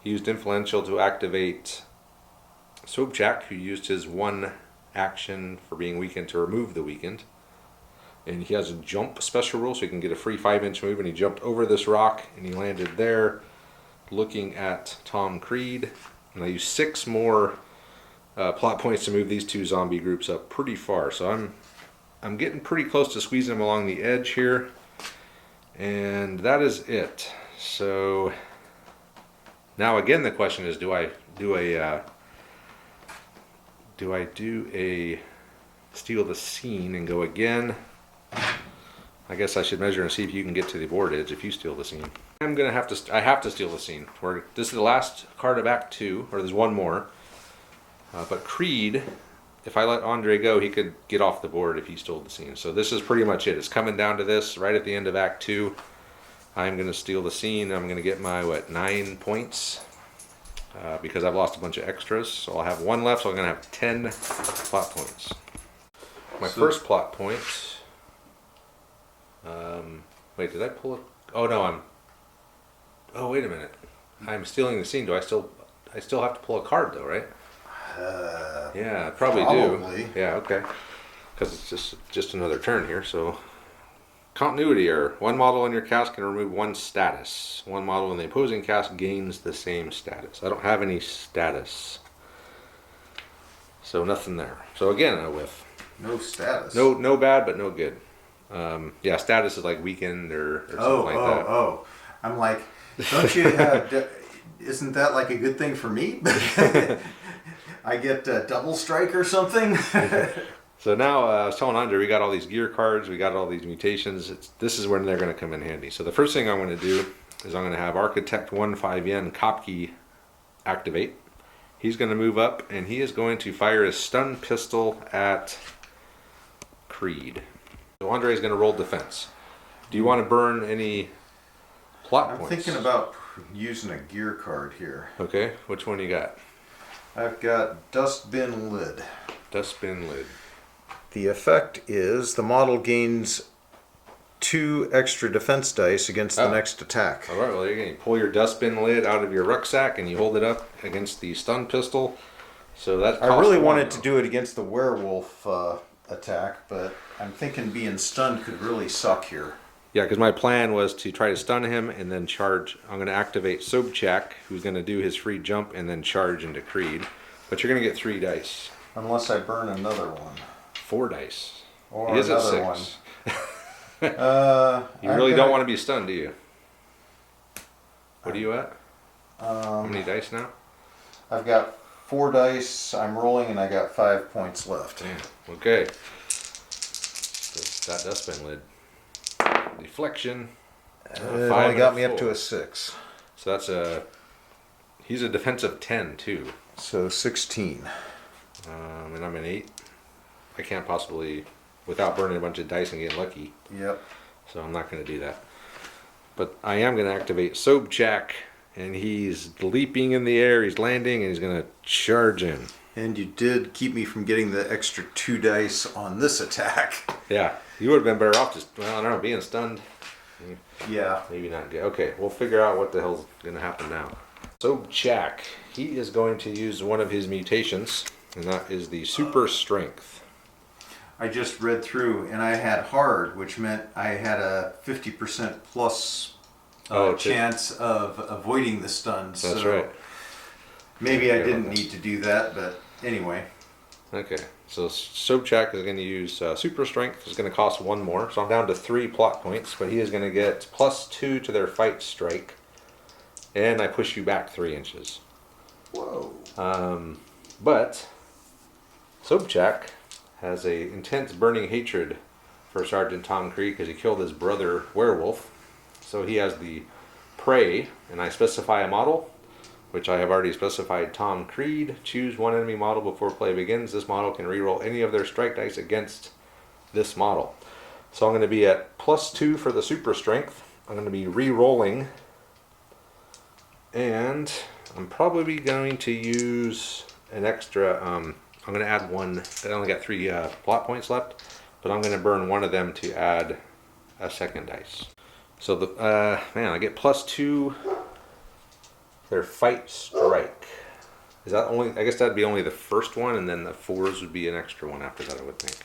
He used Influential to activate Sobchak, who used his 1 action for being weakened to remove the weakened. And he has a jump special rule, so he can get a free 5-inch move, and he jumped over this rock and he landed there looking at Tom Creed. And I used 6 more plot points to move these 2 zombie groups up pretty far. So I'm getting pretty close to squeezing them along the edge here. And that is it. So now again the question is, do I do a steal the scene and go again? I guess I should measure and see if you can get to the board edge if you steal the scene. I have to steal the scene. This is the last card of Act 2, or there's one more. But Creed, if I let Andre go, he could get off the board if he stole the scene. So this is pretty much it. It's coming down to this right at the end of Act 2. I'm going to steal the scene. I'm going to get my, 9 points. Because I've lost a bunch of extras. So I'll have 1 left, so I'm going to have 10 plot points. My first plot point. Wait, did I pull it? Oh no, oh wait a minute. I'm stealing the scene. I still have to pull a card though, right? Yeah, I probably do. Yeah, okay. Because it's just another turn here. So continuity error. 1 model in your cast can remove 1 status. 1 model in the opposing cast gains the same status. I don't have any status. So nothing there. So again, a whiff. No status. No bad, but no good. Yeah, status is like weakened or something like that. Oh. I'm like, don't you have, isn't that like a good thing for me? I get double strike or something? So now I was telling Andre, we got all these gear cards, we got all these mutations. This is when they're going to come in handy. So the first thing I'm going to do is I'm going to have Architect 15 Yen Kopke activate. He's going to move up and he is going to fire a stun pistol at Creed. So Andre is going to roll defense. Do you want to burn any plot points? I'm thinking about using a gear card here. Okay, which one you got? I've got Dustbin Lid. Dustbin Lid. The effect is the model gains 2 extra defense dice against the next attack. All right, well, you're going to pull your Dustbin Lid out of your rucksack and you hold it up against the stun pistol. So that I really wanted to do it against the werewolf attack, but I'm thinking being stunned could really suck here. Yeah, because my plan was to try to stun him and then charge. I'm going to activate Sobchak, who's going to do his free jump and then charge into Creed. But you're going to get 3 dice. Unless I burn another one. 4 dice. Or he is at another 6. one. You really don't want to be stunned, do you? What are you at? How many dice now? I've got 4 dice. I'm rolling and I got 5 points left. Damn. Okay. So that Dustbin Lid. Deflection. It only got me up to a 6. So he's a defensive 10 too. So 16. And I'm an 8. I can't possibly, without burning a bunch of dice and getting lucky. Yep. So I'm not going to do that. But I am going to activate Sobchak, and he's leaping in the air, he's landing, and he's going to charge in. And you did keep me from getting the extra 2 dice on this attack. Yeah, you would have been better off just, I don't know, being stunned. Yeah. Maybe not good. Okay, we'll figure out what the hell's going to happen now. Sobchak, he is going to use one of his mutations, and that is the Super Strength. I just read through, and I had hard, which meant I had a 50% plus chance of avoiding the stuns. That's so right. Maybe I didn't need to do that, but anyway. Okay, so Sobchak is going to use Super Strength. It's going to cost 1 more, so I'm down to 3 plot points, but he is going to get +2 to their fight strike, and I push you back 3 inches. Whoa. But Sobchak has a intense burning hatred for Sergeant Tom Krieg because he killed his brother werewolf. So he has the prey, and I specify a model. which I have already specified Tom Creed. Choose one enemy model before play begins. This model can reroll any of their strike dice against this model. So I'm going to be at +2 for the super strength. I'm going to be re-rolling, and I'm probably going to use an extra. I'm going to add one. I only got 3 plot points left, but I'm going to burn one of them to add a second dice. So the I get +2. Their fight strike. Is that only? I guess that'd be only the first one, and then the 4s would be an extra one after that, I would think.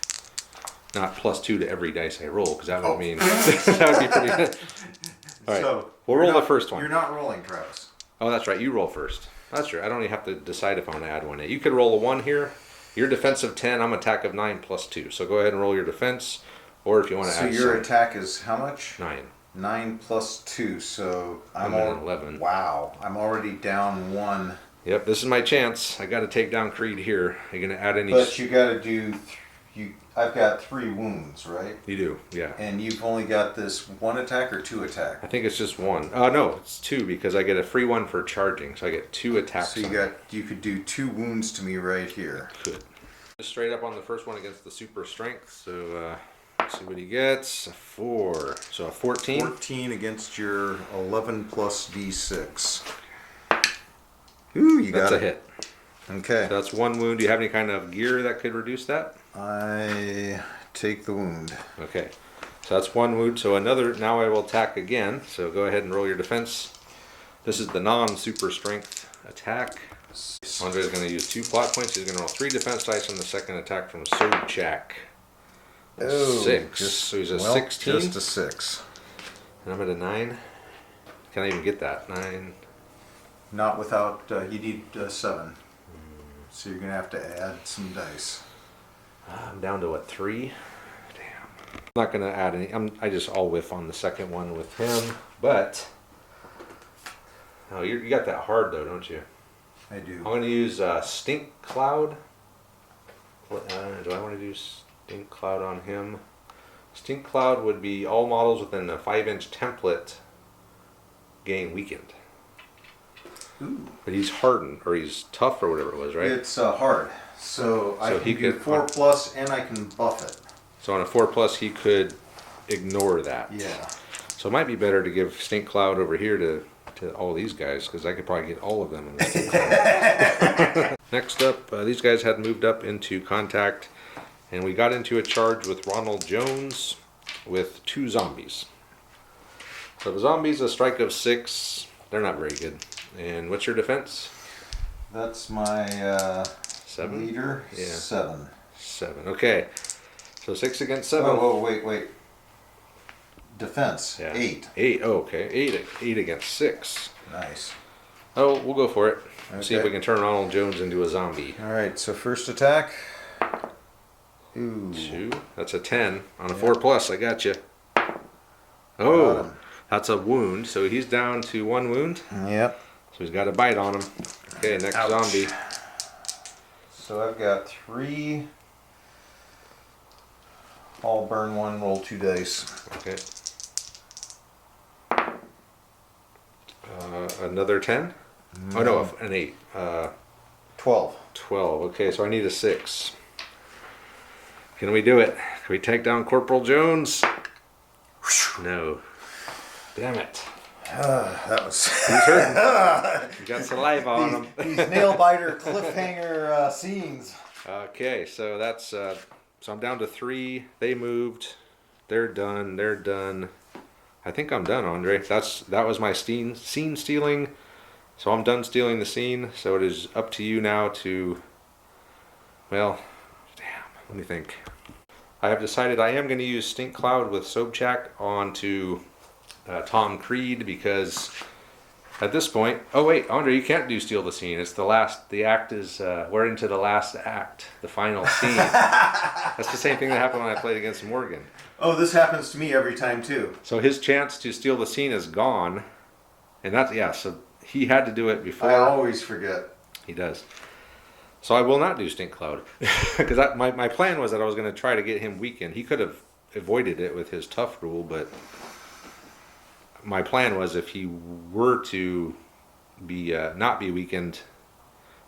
Not +2 to every dice I roll, because that would mean that would be pretty good. All right, So we'll roll the first one. You're not rolling, Travis. Oh, that's right. You roll first. That's true. I don't even have to decide if I want to add one. You could roll a 1 here. Your defense of 10. I'm attack of 9 +2. So go ahead and roll your defense, or if you want to add. So your attack is how much? 9. 9 + 2. So I'm at 11. Wow, I'm already down 1. Yep, this is my chance. I got to take down Creed here. Are you going to add any? But you got to do. I've got 3 wounds, right? You do, yeah. And you've only got this 1 attack or 2 attack? I think it's just 1. No, it's 2 because I get a free 1 for charging, so I get 2 attacks. So you could do 2 wounds to me right here. Could. Just straight up on the first one against the super strength. So let's see what he gets. A 4. So a 14. 14 against your 11 plus D6. Ooh, you got it. That's a hit. Okay. So that's 1 wound. Do you have any kind of gear that could reduce that? I take the wound. Okay. So that's 1 wound. So another. Now I will attack again. So go ahead and roll your defense. This is the non-super strength attack. Andre is going to use 2 plot points. He's going to roll 3 defense dice on the second attack from Sobchak. Oh, 6. So he's a 16. Just a 6. And I'm at a 9. Can I even get that? 9. Not without, you need 7. So you're going to have to add some dice. I'm down to what, 3? Damn. I'm not going to add any. I'll whiff on the second one with him. But, oh, you got that hard though, don't you? I do. I'm going to use Stink Cloud. What, do I want to do Stink Cloud on him? Stink Cloud would be all models within a 5-inch template gain weakened. Ooh. But he's hardened, or he's tough, or whatever it was, right? It's hard. So I he can do could 4 plus and I can buff it. So on a 4+, he could ignore that. Yeah. So it might be better to give Stink Cloud over here to all these guys, because I could probably get all of them in the Stink Cloud. Next up, these guys had moved up into contact, and we got into a charge with Ronald Jones with 2 zombies. So the zombies, a strike of 6. They're not very good. And what's your defense? That's my 7? leader. Yeah. 7. 7. Okay. So 6 against 7. Whoa, wait. Defense. Yeah. 8. 8. Oh, okay. 8 against 6. Nice. Oh, we'll go for it. Okay. See if we can turn Ronald Jones into a zombie. All right. So first attack. Ooh. 2. That's a 10 on a 4+. I got you. Oh, that's a wound. So he's down to 1 wound. Yep. So he's got a bite on him. Okay, next Ouch. zombie. So I've got 3. I'll burn 1, roll 2 dice. Okay. Another 10? Oh no, an 8. 12. 12. Okay, so I need a 6. Can we do it? Can we take down Corporal Jones? No. Damn it. That was. He's hurting. You got saliva on him. These nail biter cliffhanger scenes. Okay, so that's so I'm down to 3. They moved. They're done. I think I'm done, Andre. That was my scene stealing. So I'm done stealing the scene. So it is up to you now to. Well, damn. Let me think. I have decided I am going to use Stink Cloud with Sobchak onto Tom Creed, because at this point, oh wait, Andre, you can't do steal the scene. It's the act is, we're into the last act, the final scene. That's the same thing that happened when I played against Morgan. Oh, this happens to me every time too. So his chance to steal the scene is gone. And that's, yeah, so he had to do it before. I always forget. He does. So I will not do Stink Cloud. Because my plan was that I was going to try to get him weakened. He could have avoided it with his tough rule, but my plan was if he were to be not be weakened,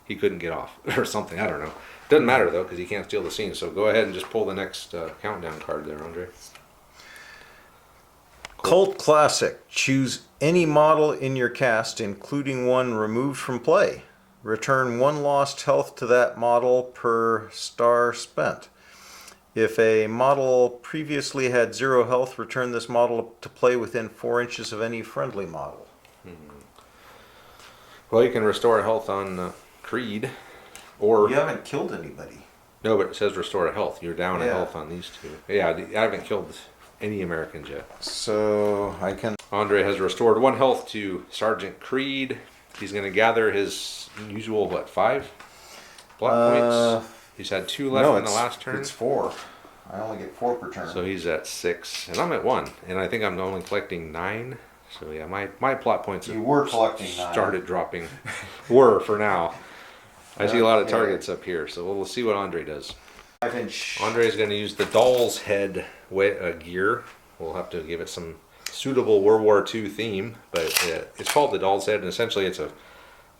he couldn't get off or something. I don't know. Doesn't matter though because he can't steal the scene. So go ahead and just pull the next countdown card there, Andre. Cult Classic. Choose any model in your cast, including one removed from play. Return 1 lost health to that model per star spent. If a model previously had 0 health, return this model to play within 4 inches of any friendly model. Well, you can restore health on Krieg, or You haven't killed anybody. no, but it says restore health. You're down a Yeah. health on these two. Yeah, I haven't killed any Americans yet. So I can... Andre has restored 1 health to Sergeant Creed. He's going to gather his usual, 5 plot points? He's had 2 left in the last turn. It's 4. I only get 4 per turn. So he's at 6, and I'm at 1. And I think I'm only collecting 9. So yeah, my plot points You were collecting 9. started dropping. Were for now. I see a lot of targets up here, so we'll see what Andre does. 5-inch. Andre is going to use the doll's head gear. We'll have to give it some suitable World War II theme, but it's called the doll's head, and essentially it's a...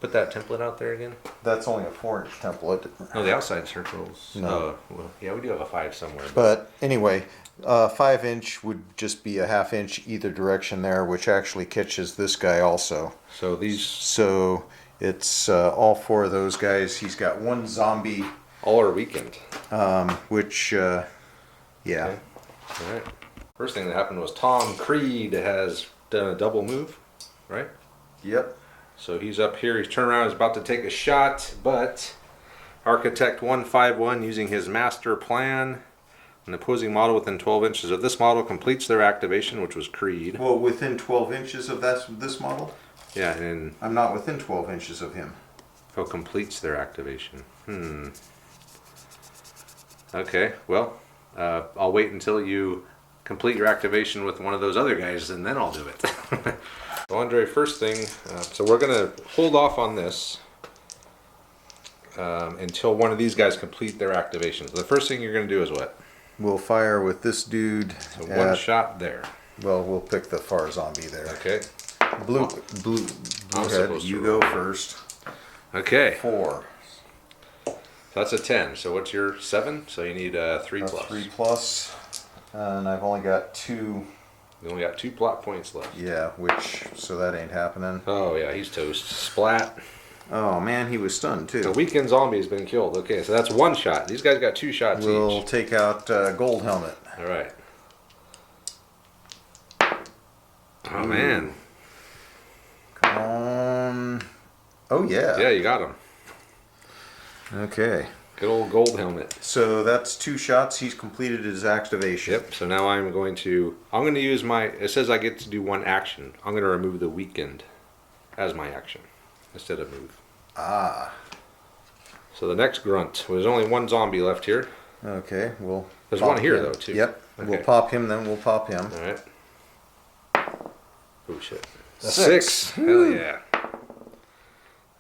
Put that template out there again. That's only a 4-inch template. No, the outside circles. No. Well, yeah, we do have a 5 somewhere. But anyway, 5-inch would just be a 1/2 inch either direction there, which actually catches this guy also. So these... So it's all 4 of those guys. He's got 1 zombie, all are weakened. which, yeah. Okay. All right. First thing that happened was Tom Creed has done a double move, right? Yep. So he's up here, he's turned around, he's about to take a shot, but Architect 151 using his master plan, an opposing model within 12 inches of this model completes their activation, which was Creed. Well, within 12 inches of this model? Yeah, and I'm not within 12 inches of him. oh, completes their activation. Okay, well, I'll wait until you complete your activation with one of those other guys, and then I'll do it. So Andre, first thing, so we're going to hold off on this until one of these guys complete their activation. So the first thing you're going to do is what? We'll fire with this dude. So 1 shot there. Well, we'll pick the far zombie there. Okay. Blue I'm head, supposed you to go roll. first. Okay. 4. So that's a 10. So what's your 7? So you need a 3 plus. 3 plus. And I've only got 2. You only got 2 plot points left. Yeah, so that ain't happening. Oh yeah, he's toast. Splat. Oh man, he was stunned too. The weakened zombie has been killed. Okay, so that's 1 shot. These guys got 2 shots We'll each. take out gold helmet. All right. Oh man. Come on. Oh yeah. Yeah, you got him. Okay. Good old gold helmet. So that's 2 shots. He's completed his activation. Yep. So now I'm going to use my. It says I get to do 1 action. I'm going to remove the weakened as my action instead of move. Ah. So the next grunt. Well, there's only 1 zombie left here. Okay. We'll. There's pop 1 here him. though too. Yep. Okay. We'll pop him. Then we'll pop him. All right. Oh shit. A 6. Hell yeah.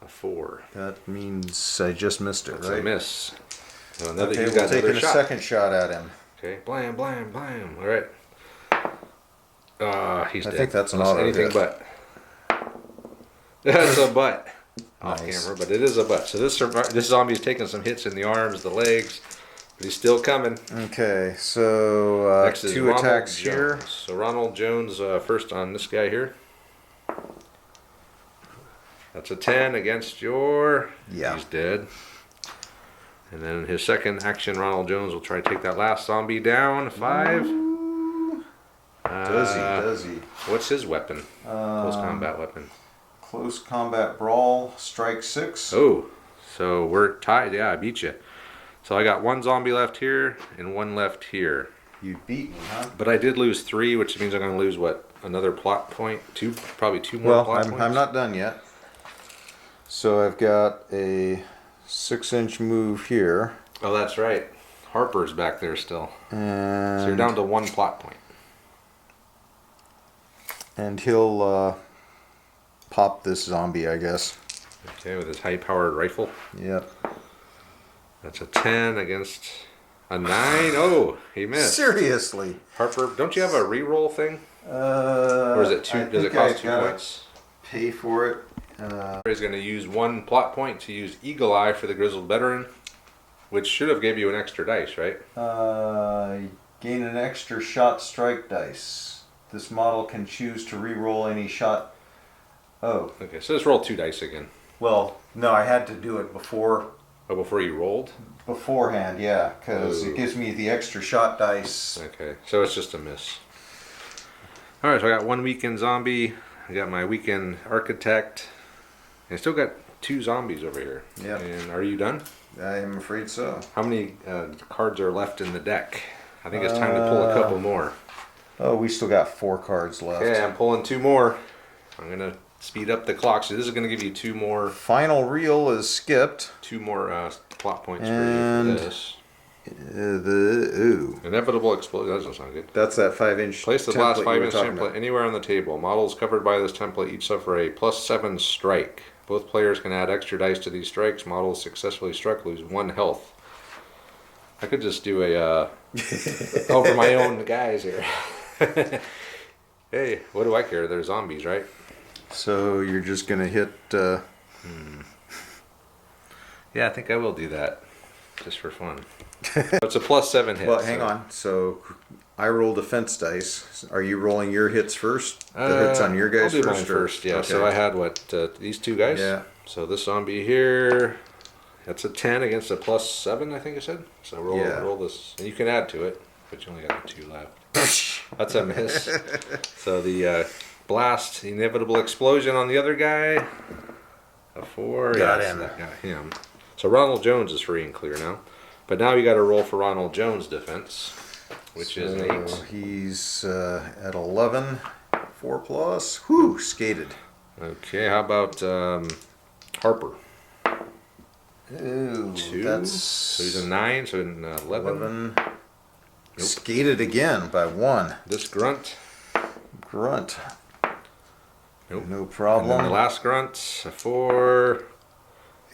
A 4. That means I just missed it, That's right? a miss. So another, Okay, he's we're got taking another a shot. second shot at him. Okay. Blam, blam, blam. All right. He's dead. I think that's an Unless auto anything hit. but. That's a butt. Off Nice. camera, but it is a butt. So this zombie's taking some hits in the arms, the legs, but he's still coming. Okay, so Next is 2 Ronald attacks Jones. here. So Ronald Jones first on this guy here. That's a 10 against your. Yeah. He's dead. And then his second action, Ronald Jones will try to take that last zombie down. 5. Does he? What's his weapon? Close combat weapon. Close combat brawl, strike 6. Oh, so we're tied. Yeah, I beat you. So I got 1 zombie left here and 1 left here. You beat me, huh? But I did lose 3, which means I'm going to lose what? Another plot point? 2, probably 2 more plot points. I'm not done yet. So I've got a 6-inch move here. Oh, that's right. Harper's back there still. And, So you're down to 1 plot point. and he'll pop this zombie, I guess. Okay, with his high-powered rifle. Yep. That's a 10 against a 9. Oh, he missed. Seriously. Harper, don't you have a reroll thing? Or Or is it 2? Does it cost 2 points? Pay for it, He's going to use 1 plot point to use Eagle Eye for the Grizzled Veteran, which should have gave you an extra dice, right? Gain an extra shot strike dice. This model can choose to re-roll any shot. Oh. Okay, so let's roll 2 dice again. Well, no, I had to do it before. Oh, before you rolled? Beforehand, yeah, because it gives me the extra shot dice. Okay, so it's just a miss. Alright, so I got 1 weekend zombie. I got my weekend architect. And I still got 2 zombies over here. Yeah. And are you done? I am afraid so. How many cards are left in the deck? I think it's time to pull a couple more. Oh, we still got 4 cards left. Okay, I'm pulling 2 more. I'm going to speed up the clock. So this is going to give you 2 more. Final reel is skipped. 2 more plot points And for you for this. Ooh. Inevitable explosion. That doesn't sound good. That's that 5-inch. Place the last 5-inch template anywhere on the table. Models covered by this template each suffer a +7 strike. Both players can add extra dice to these strikes. Models successfully struck lose 1 health. I could just do a over my own guys here. Hey, what do I care? They're zombies, right? So you're just gonna hit. Yeah, I think I will do that, just for fun. It's a +7 hit. Well, hang on. So I roll defense dice. Are you rolling your hits first? The hits on your guys I'll do first? mine first. Yeah. Okay. So I had these 2 guys. Yeah. So this zombie here, that's a 10 against a +7, I think I said. So roll this, and you can add to it, but you only got 2 left. That's a miss. So the blast, inevitable explosion on the other guy. A 4. Got yes, him. That got him. So Ronald Jones is free and clear now. But now you got to roll for Ronald Jones' defense, which is an 8. He's at 11. 4 plus. Whew, skated. Okay, how about Harper? Ooh, 2. that's So he's a 9, so in 11. Nope. Skated again by 1. This grunt. Grunt. Nope. No And problem. then the last grunt, a 4.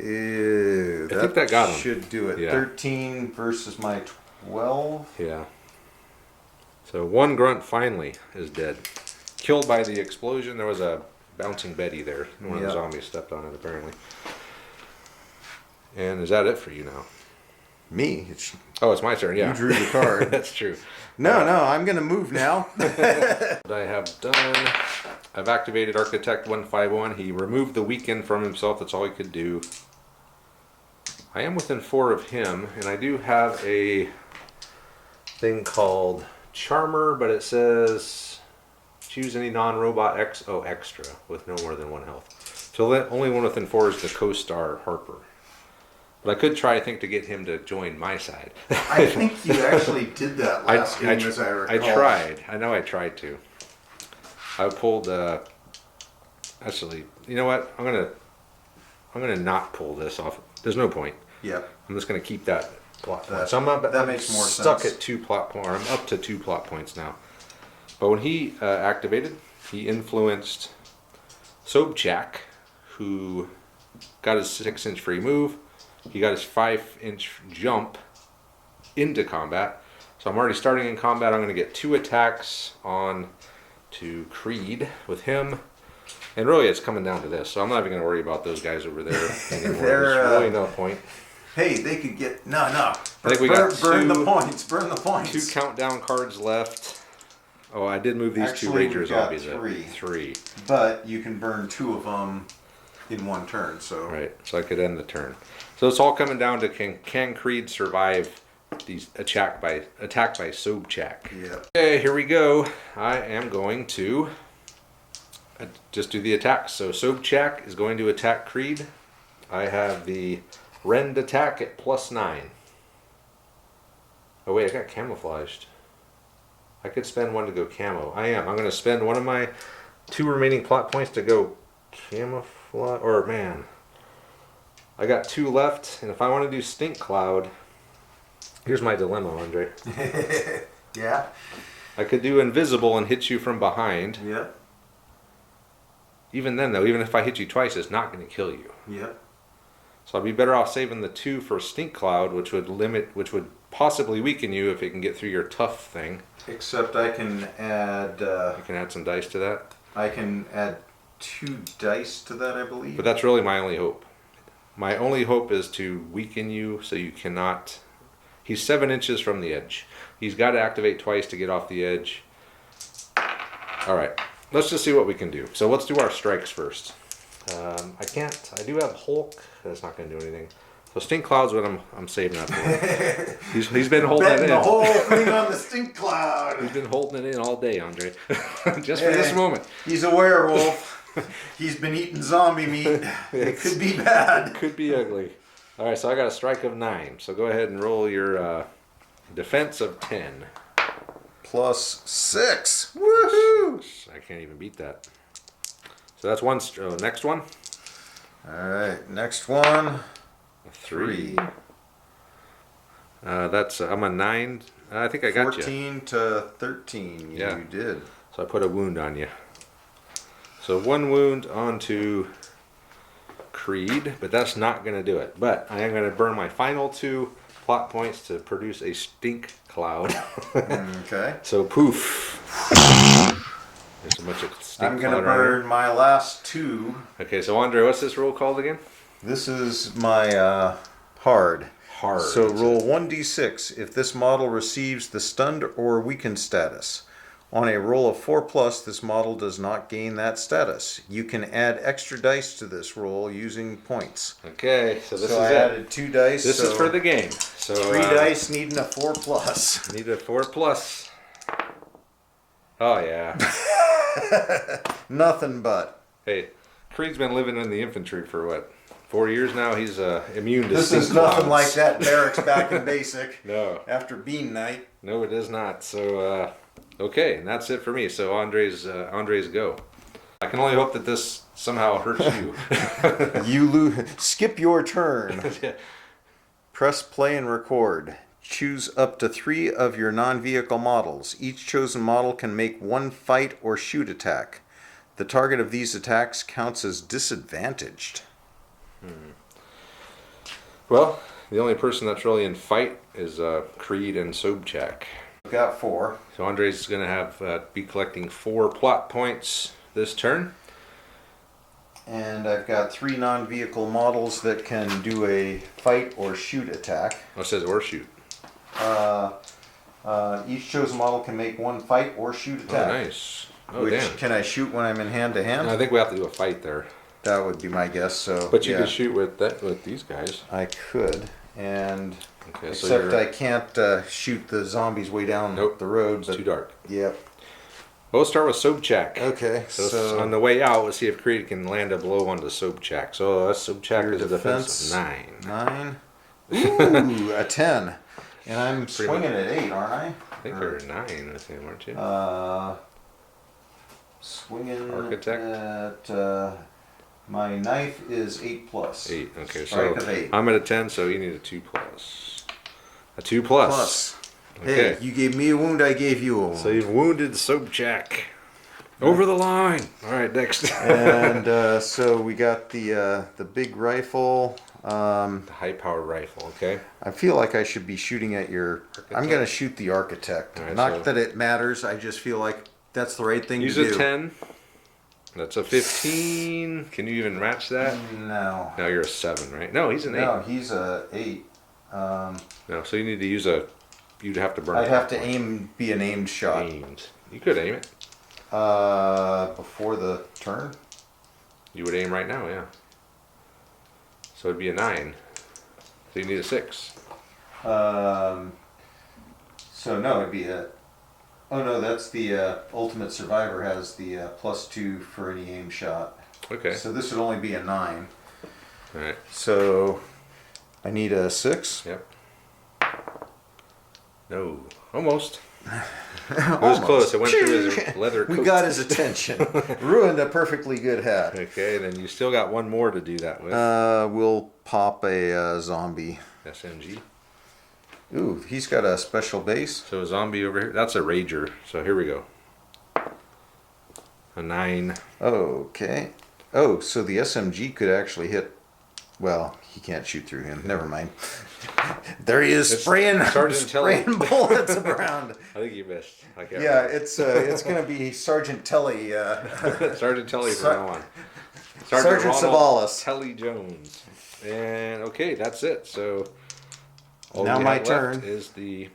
Ew, I think that got him. Should do it. Yeah. 13 versus my 12. Yeah. So 1 grunt finally is dead. Killed by the explosion. There was a bouncing Betty there. One of the zombies stepped on it apparently. And is that it for you now? Me? Oh, it's my turn, yeah. You drew the card. That's true. No, I'm going to move now. What I have done, I've activated Architect 151. He removed the weaken from himself. That's all he could do. I am within 4 of him, and I do have a thing called Charmer, but it says choose any non-robot extra with no more than 1 health. So the only one within 4 is the co-star Harper. But I could try, I think, to get him to join my side. I think you actually did that last game, as I recall. I tried. I know I tried to. I pulled. Actually, you know what? I'm gonna not pull this off. There's no point. Yeah. I'm just gonna keep that plot point. So I'm makes more stuck sense. at 2 plot points. I'm up to 2 plot points now. But when he activated, he influenced Sobchak, who got his 6-inch free move. He got his 5-inch jump into combat. So I'm already starting in combat. I'm going to get 2 attacks on to Krieg with him. And really it's coming down to this. So I'm not even going to worry about those guys over there anymore. There's really no point. Hey, they could get... No. I think we got burn two- the points. Burn the points. 2 countdown cards left. Oh, I did move these Actually, 2 Rager we've got zombies three. at 3. But you can burn 2 of them in 1 turn, so... Right, so I could end the turn. So it's all coming down to can Krieg survive these attack by Sobchak? Yeah. Okay, here we go. I am going to just do the attacks. So Sobchak is going to attack Krieg. I have the rend attack at +9. Oh wait, I got camouflaged. I could spend 1 to go camo. I'm going to spend one of my 2 remaining plot points to go camouflage. Or man, I got 2 left, and if I want to do Stink Cloud, here's my dilemma, Andre. Yeah. I could do Invisible and hit you from behind. Yep. Even then, though, even if I hit you twice, it's not going to kill you. Yep. So I'd be better off saving the 2 for Stink Cloud, which would possibly weaken you if it can get through your tough thing. Except I can add... You can add some dice to that. I can add 2 dice to that, I believe. But that's really my only hope. My only hope is to weaken you so you cannot. He's 7 inches from the edge. He's got to activate twice to get off the edge. All right, let's just see what we can do. So let's do our strikes first. I can't. I do have Hulk. That's not going to do anything. So stink cloud's what I'm saving up for. He's been holding it in. The whole thing on the stink cloud. He's been holding it in all day, Andre. Just for this moment. He's a werewolf. He's been eating zombie meat. It could be bad. It could be ugly. All right, so I got a strike of 9. So go ahead and roll your defense of 10. Plus 6. Woohoo! I can't even beat that. So that's one. Next one. All right, next one. A 3. That's I'm a 9. I think I got 14 you. to 13. Yeah. You did. So I put a wound on you. So 1 wound onto Krieg, but that's not going to do it. But I am going to burn my final 2 plot points to produce a stink cloud. Okay. So poof. There's a bunch of stink I'm going to cloud around burn my last 2. here. Okay, so Andre, what's this roll called again? This is my hard. Hard. So roll 1d6 if this model receives the stunned or weakened status. On a roll of 4+, this model does not gain that status. You can add extra dice to this roll using points. Okay, so this So is I it. added 2 dice. This is for the game. So 3 dice needing a 4+. Need a 4+. Oh yeah. Nothing but. Hey, Krieg's been living in the infantry for what? 4 years now. He's immune to This stink is nothing clouds. like that barracks back in basic. No. After bean night. No, it is not. So okay, and that's it for me. So Andre's go. I can only hope that this somehow hurts you. You lose. Skip your turn. Yeah. Press play and record. Choose up to 3 of your non-vehicle models. Each chosen model can make 1 fight or shoot attack. The target of these attacks counts as disadvantaged. Well, the only person that's really in fight is Krieg and Sobchak. Got 4. So Andre's going to have be collecting 4 plot points this turn. And I've got 3 non-vehicle models that can do a fight or shoot attack. Oh, it says or shoot. Each chosen model can make 1 fight or shoot Oh, attack. nice. Oh, Which damn. can I shoot when I'm in hand to hand? I think we have to do a fight there. That would be my guess. So, But you yeah, could shoot with these guys. I could, and Okay, so except you're, I can't shoot the zombies way down the road. it's too dark. Yep. We'll start with Sobchak. Okay. So, on the way out, let's see if Krieg can land a blow onto Sobchak. So that's Sobchak Your is a defense defense, of 9. 9. Ooh, a 10. And I'm Pretty swinging much. at 8, aren't I? I think you're 9 with him, aren't you? Swinging Architect. at my knife is 8+. 8. Okay, Strike so of 8. I'm at a 10, so you need a 2+. A 2+. Plus. Okay. Hey, you gave me a wound, I gave you a wound. So you've wounded Sobchak. Over the line. All right, next. And so we got the big rifle. The high-powered rifle. Okay. I feel like I should be shooting at your. I'm going to shoot the architect. All right, Not so- that it matters. I just feel like that's the right thing Use to a do. 10. That's a 15. Can you even match that? No. No, you're a 7, right? No, he's an 8. No, he's a 8. No, so you need to use a. You'd have to burn. I'd a have to point. be an aimed shot. Aimed. You could aim it. Before the turn. You would aim right now, yeah. So it'd be a 9. So you need a 6. So no, it'd be a. Oh no, that's the Ultimate Survivor has the +2 for any aim shot. Okay. So this would only be a 9. All right. So I need a 6. Yep. No. Almost. It was close. It went through his leather coat. We got his attention. Ruined a perfectly good hat. Okay, then you still got one more to do that with. We'll pop a zombie. SMG. Ooh, he's got a special base. So a zombie over here. That's a rager. So here we go. A 9. Okay. Oh, so the SMG could actually hit Well, he can't shoot through him. Never mind. There he is, It's spraying Sergeant Telly. bullets around. I think you missed. I can't Yeah, remember. it's going to be Sergeant Telly. Sergeant Telly from now on. Sergeant Ronald Savalas. Telly Jones. And okay, that's it. So all Now we my have turn. left is the.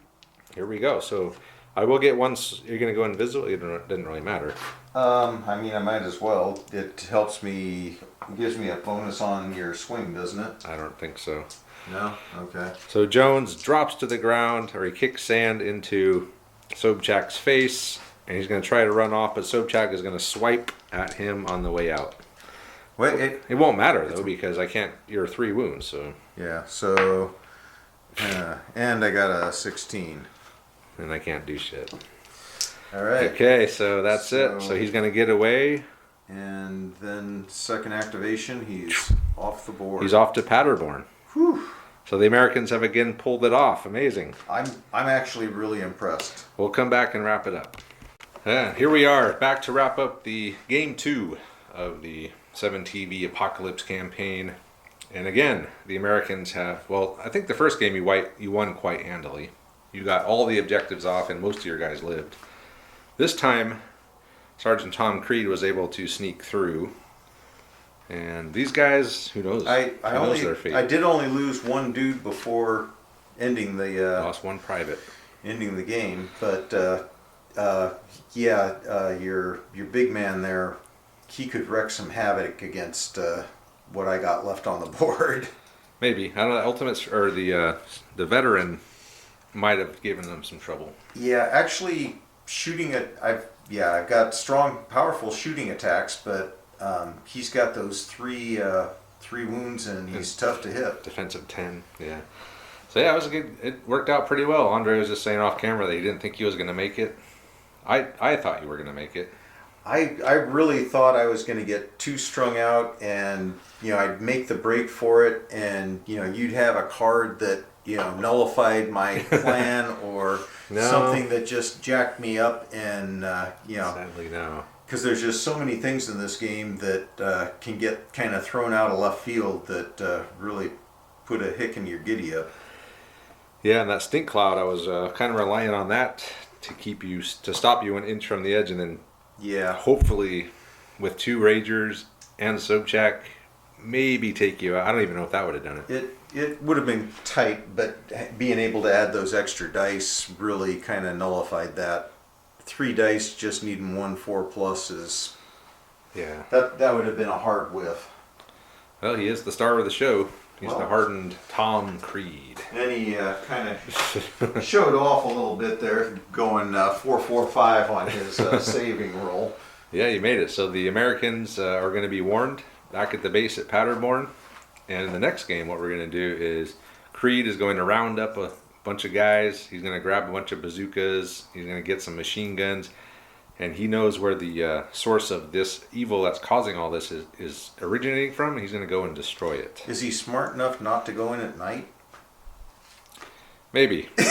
Here we go. So I will get once. You're going to go invisible. It doesn't really matter. I mean, I might as well. It helps me, gives me a bonus on your swing, doesn't it? I don't think so. No? Okay. So Jones drops to the ground, or he kicks sand into Sobchak's face, and he's going to try to run off, but Sobchak is going to swipe at him on the way out. Wait, It won't matter though, because I can't. You're 3 wounds, so. yeah, so, and I got a 16. And I can't do shit. All right. Okay, so that's it. So he's going to get away. And then second activation, he's off the board. He's off to Paderborn. Whew. So the Americans have again pulled it off. Amazing. I'm actually really impressed. We'll come back and wrap it up. Here we are, back to wrap up the game 2 of the 7TV Apocalypse campaign. And again, the Americans have, well, I think the first game you won quite handily. You got all the objectives off and most of your guys lived. This time, Sergeant Tom Creed was able to sneak through. And these guys, who knows? Who knows their fate? I did only lose one dude before ending the Lost one private. ending the game, but your big man there, he could wreak some havoc against what I got left on the board. Maybe. I don't know. Ultimates or the veteran might have given them some trouble. Yeah, actually, I've got strong, powerful shooting attacks, but he's got those three wounds, and he's tough to hit. Defensive 10, yeah. So yeah, it was good. It worked out pretty well. Andre was just saying off camera that he didn't think he was going to make it. I thought you were going to make it. I really thought I was going to get too strung out, and I'd make the break for it, and you'd have a card that nullified my plan or something that just jacked me up, and Sadly, no. because there's just so many things in this game that can get kind of thrown out of left field that really put a hick in your giddy up. Yeah, and that stink cloud, I was kind of relying on that to stop you an inch from the edge, and then hopefully with 2 Ragers and Sobchak, maybe take you out. I don't even know if that would have done it. It would have been tight, but being able to add those extra dice really kind of nullified that. 3 dice just needing 1 4+ is... Yeah. That would have been a hard whiff. Well, he is the star of the show. He's the hardened Tom Creed. And he kind of showed off a little bit there, going 4-4-5 on his saving roll. Yeah, you made it. So the Americans are going to be warned back at the base at Paderborn. And in the next game, what we're going to do is Creed is going to round up a bunch of guys. He's going to grab a bunch of bazookas. He's going to get some machine guns. And he knows where the source of this evil that's causing all this is originating from. He's going to go and destroy it. Is he smart enough not to go in at night? Maybe. You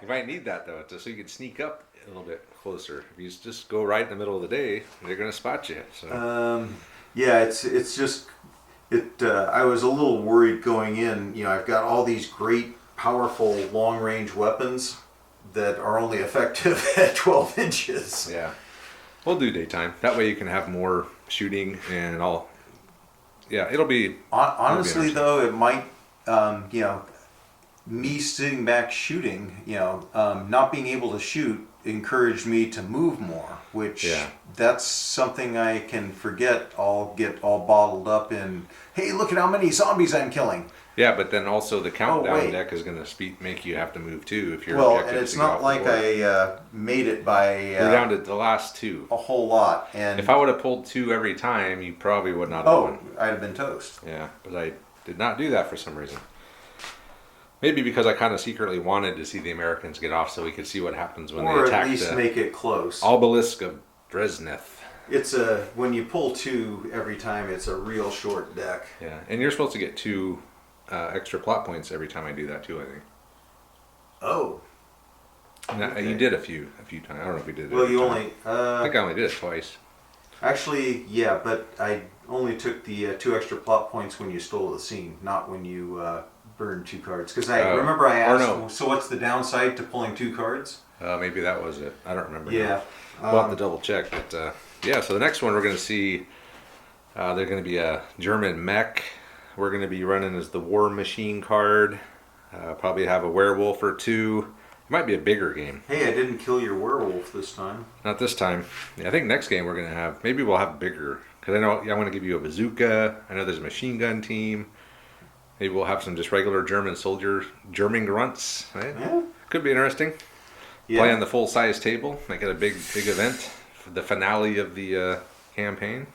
might need that, though, so you can sneak up a little bit closer. If you just go right in the middle of the day, they're going to spot you. So. Yeah, it's just... I was a little worried going in. I've got all these great, powerful, long-range weapons that are only effective at 12 inches. Yeah. We'll do daytime. That way you can have more shooting and all. Yeah, it'll be... Honestly, though, it might, me sitting back shooting, not being able to shoot encouraged me to move more, which that's something I can forget. I'll get all bottled up in, hey, look at how many zombies I'm killing. Yeah, but then also the countdown deck is going to make you have to move too if you're and it's not like I made it by... We're down to the last 2. A whole lot. And if I would have pulled 2 every time, you probably would not have won. I'd have been toast. Yeah, but I did not do that for some reason. Maybe because I kind of secretly wanted to see the Americans get off so we could see what happens when they attack. Or at least make it close. Obelisk of Dresneth. It's when you pull 2 every time, it's a real short deck. Yeah, and you're supposed to get 2 extra plot points every time I do that too, I think. Oh. Now, you did a few times. I don't know if we did it. Well, you only... I think I only did it twice. Actually, yeah, but I only took the 2 extra plot points when you stole the scene, not when you burned 2 cards. Because I remember I or asked, no. so what's the downside to pulling 2 cards? Maybe that was it. I don't remember. Yeah. Now. We'll have to double check. But yeah, so the next one we're going to see, they're going to be a German mech. We're going to be running as the War Machine card. Probably have a werewolf or two. It might be a bigger game. Hey, I didn't kill your werewolf this time. Not this time. Yeah, I think next game we're going to have, maybe we'll have bigger. Because I know I want to give you a bazooka. I know there's a machine gun team. Maybe we'll have some just regular German soldiers, German grunts. Right? Yeah. Could be interesting. Yeah. Play on the full size table. Make it a big event. The finale of the campaign.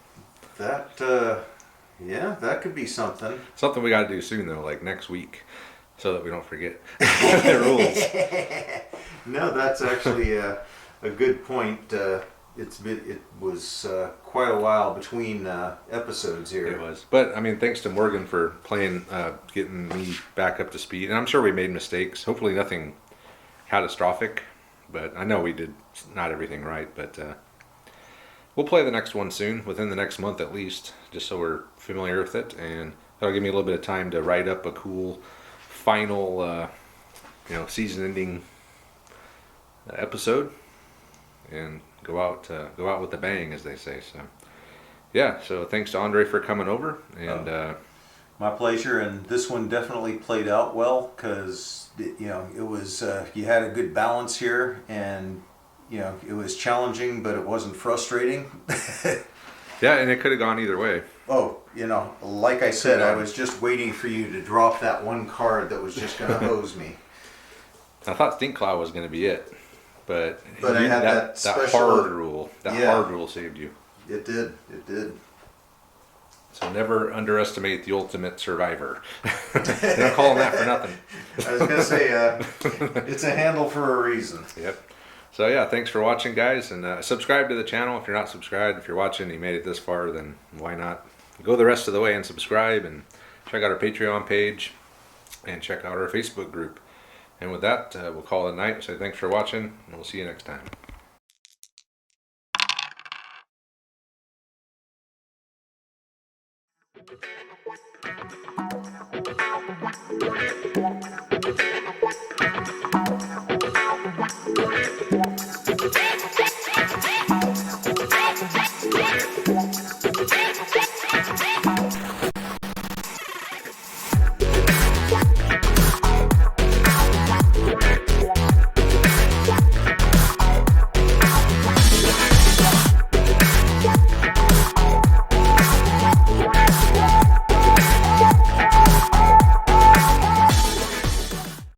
That, yeah, that could be something. Something we got to do soon though, like next week, so that we don't forget the rules. No, that's actually a good point. It was quite a while between episodes here. It was, but I mean, thanks to Morgan for playing, getting me back up to speed, and I'm sure we made mistakes. Hopefully, nothing catastrophic, but I know we did not everything right. But we'll play the next one soon, within the next month at least, just so we're familiar with it, and that'll give me a little bit of time to write up a cool final, season-ending episode, and go out with a bang, as they say. So, yeah. So thanks to Andre for coming over, and my pleasure. And this one definitely played out well because it was you had a good balance here, and it was challenging, but it wasn't frustrating. yeah, and it could have gone either way. Oh, like I said, I was just waiting for you to drop that one card that was just going to hose me. I thought Stink Cloud was going to be it, but I had that special hard rule. Hard rule saved you. It did. It did. So never underestimate the ultimate survivor. They don't call him that for nothing. I was going to say, it's a handle for a reason. Yep. So yeah, thanks for watching, guys, and subscribe to the channel if you're not subscribed. If you're watching and you made it this far, then why not go the rest of the way and subscribe, and check out our Patreon page, and check out our Facebook group. And with that, we'll call it a night. So thanks for watching, and we'll see you next time.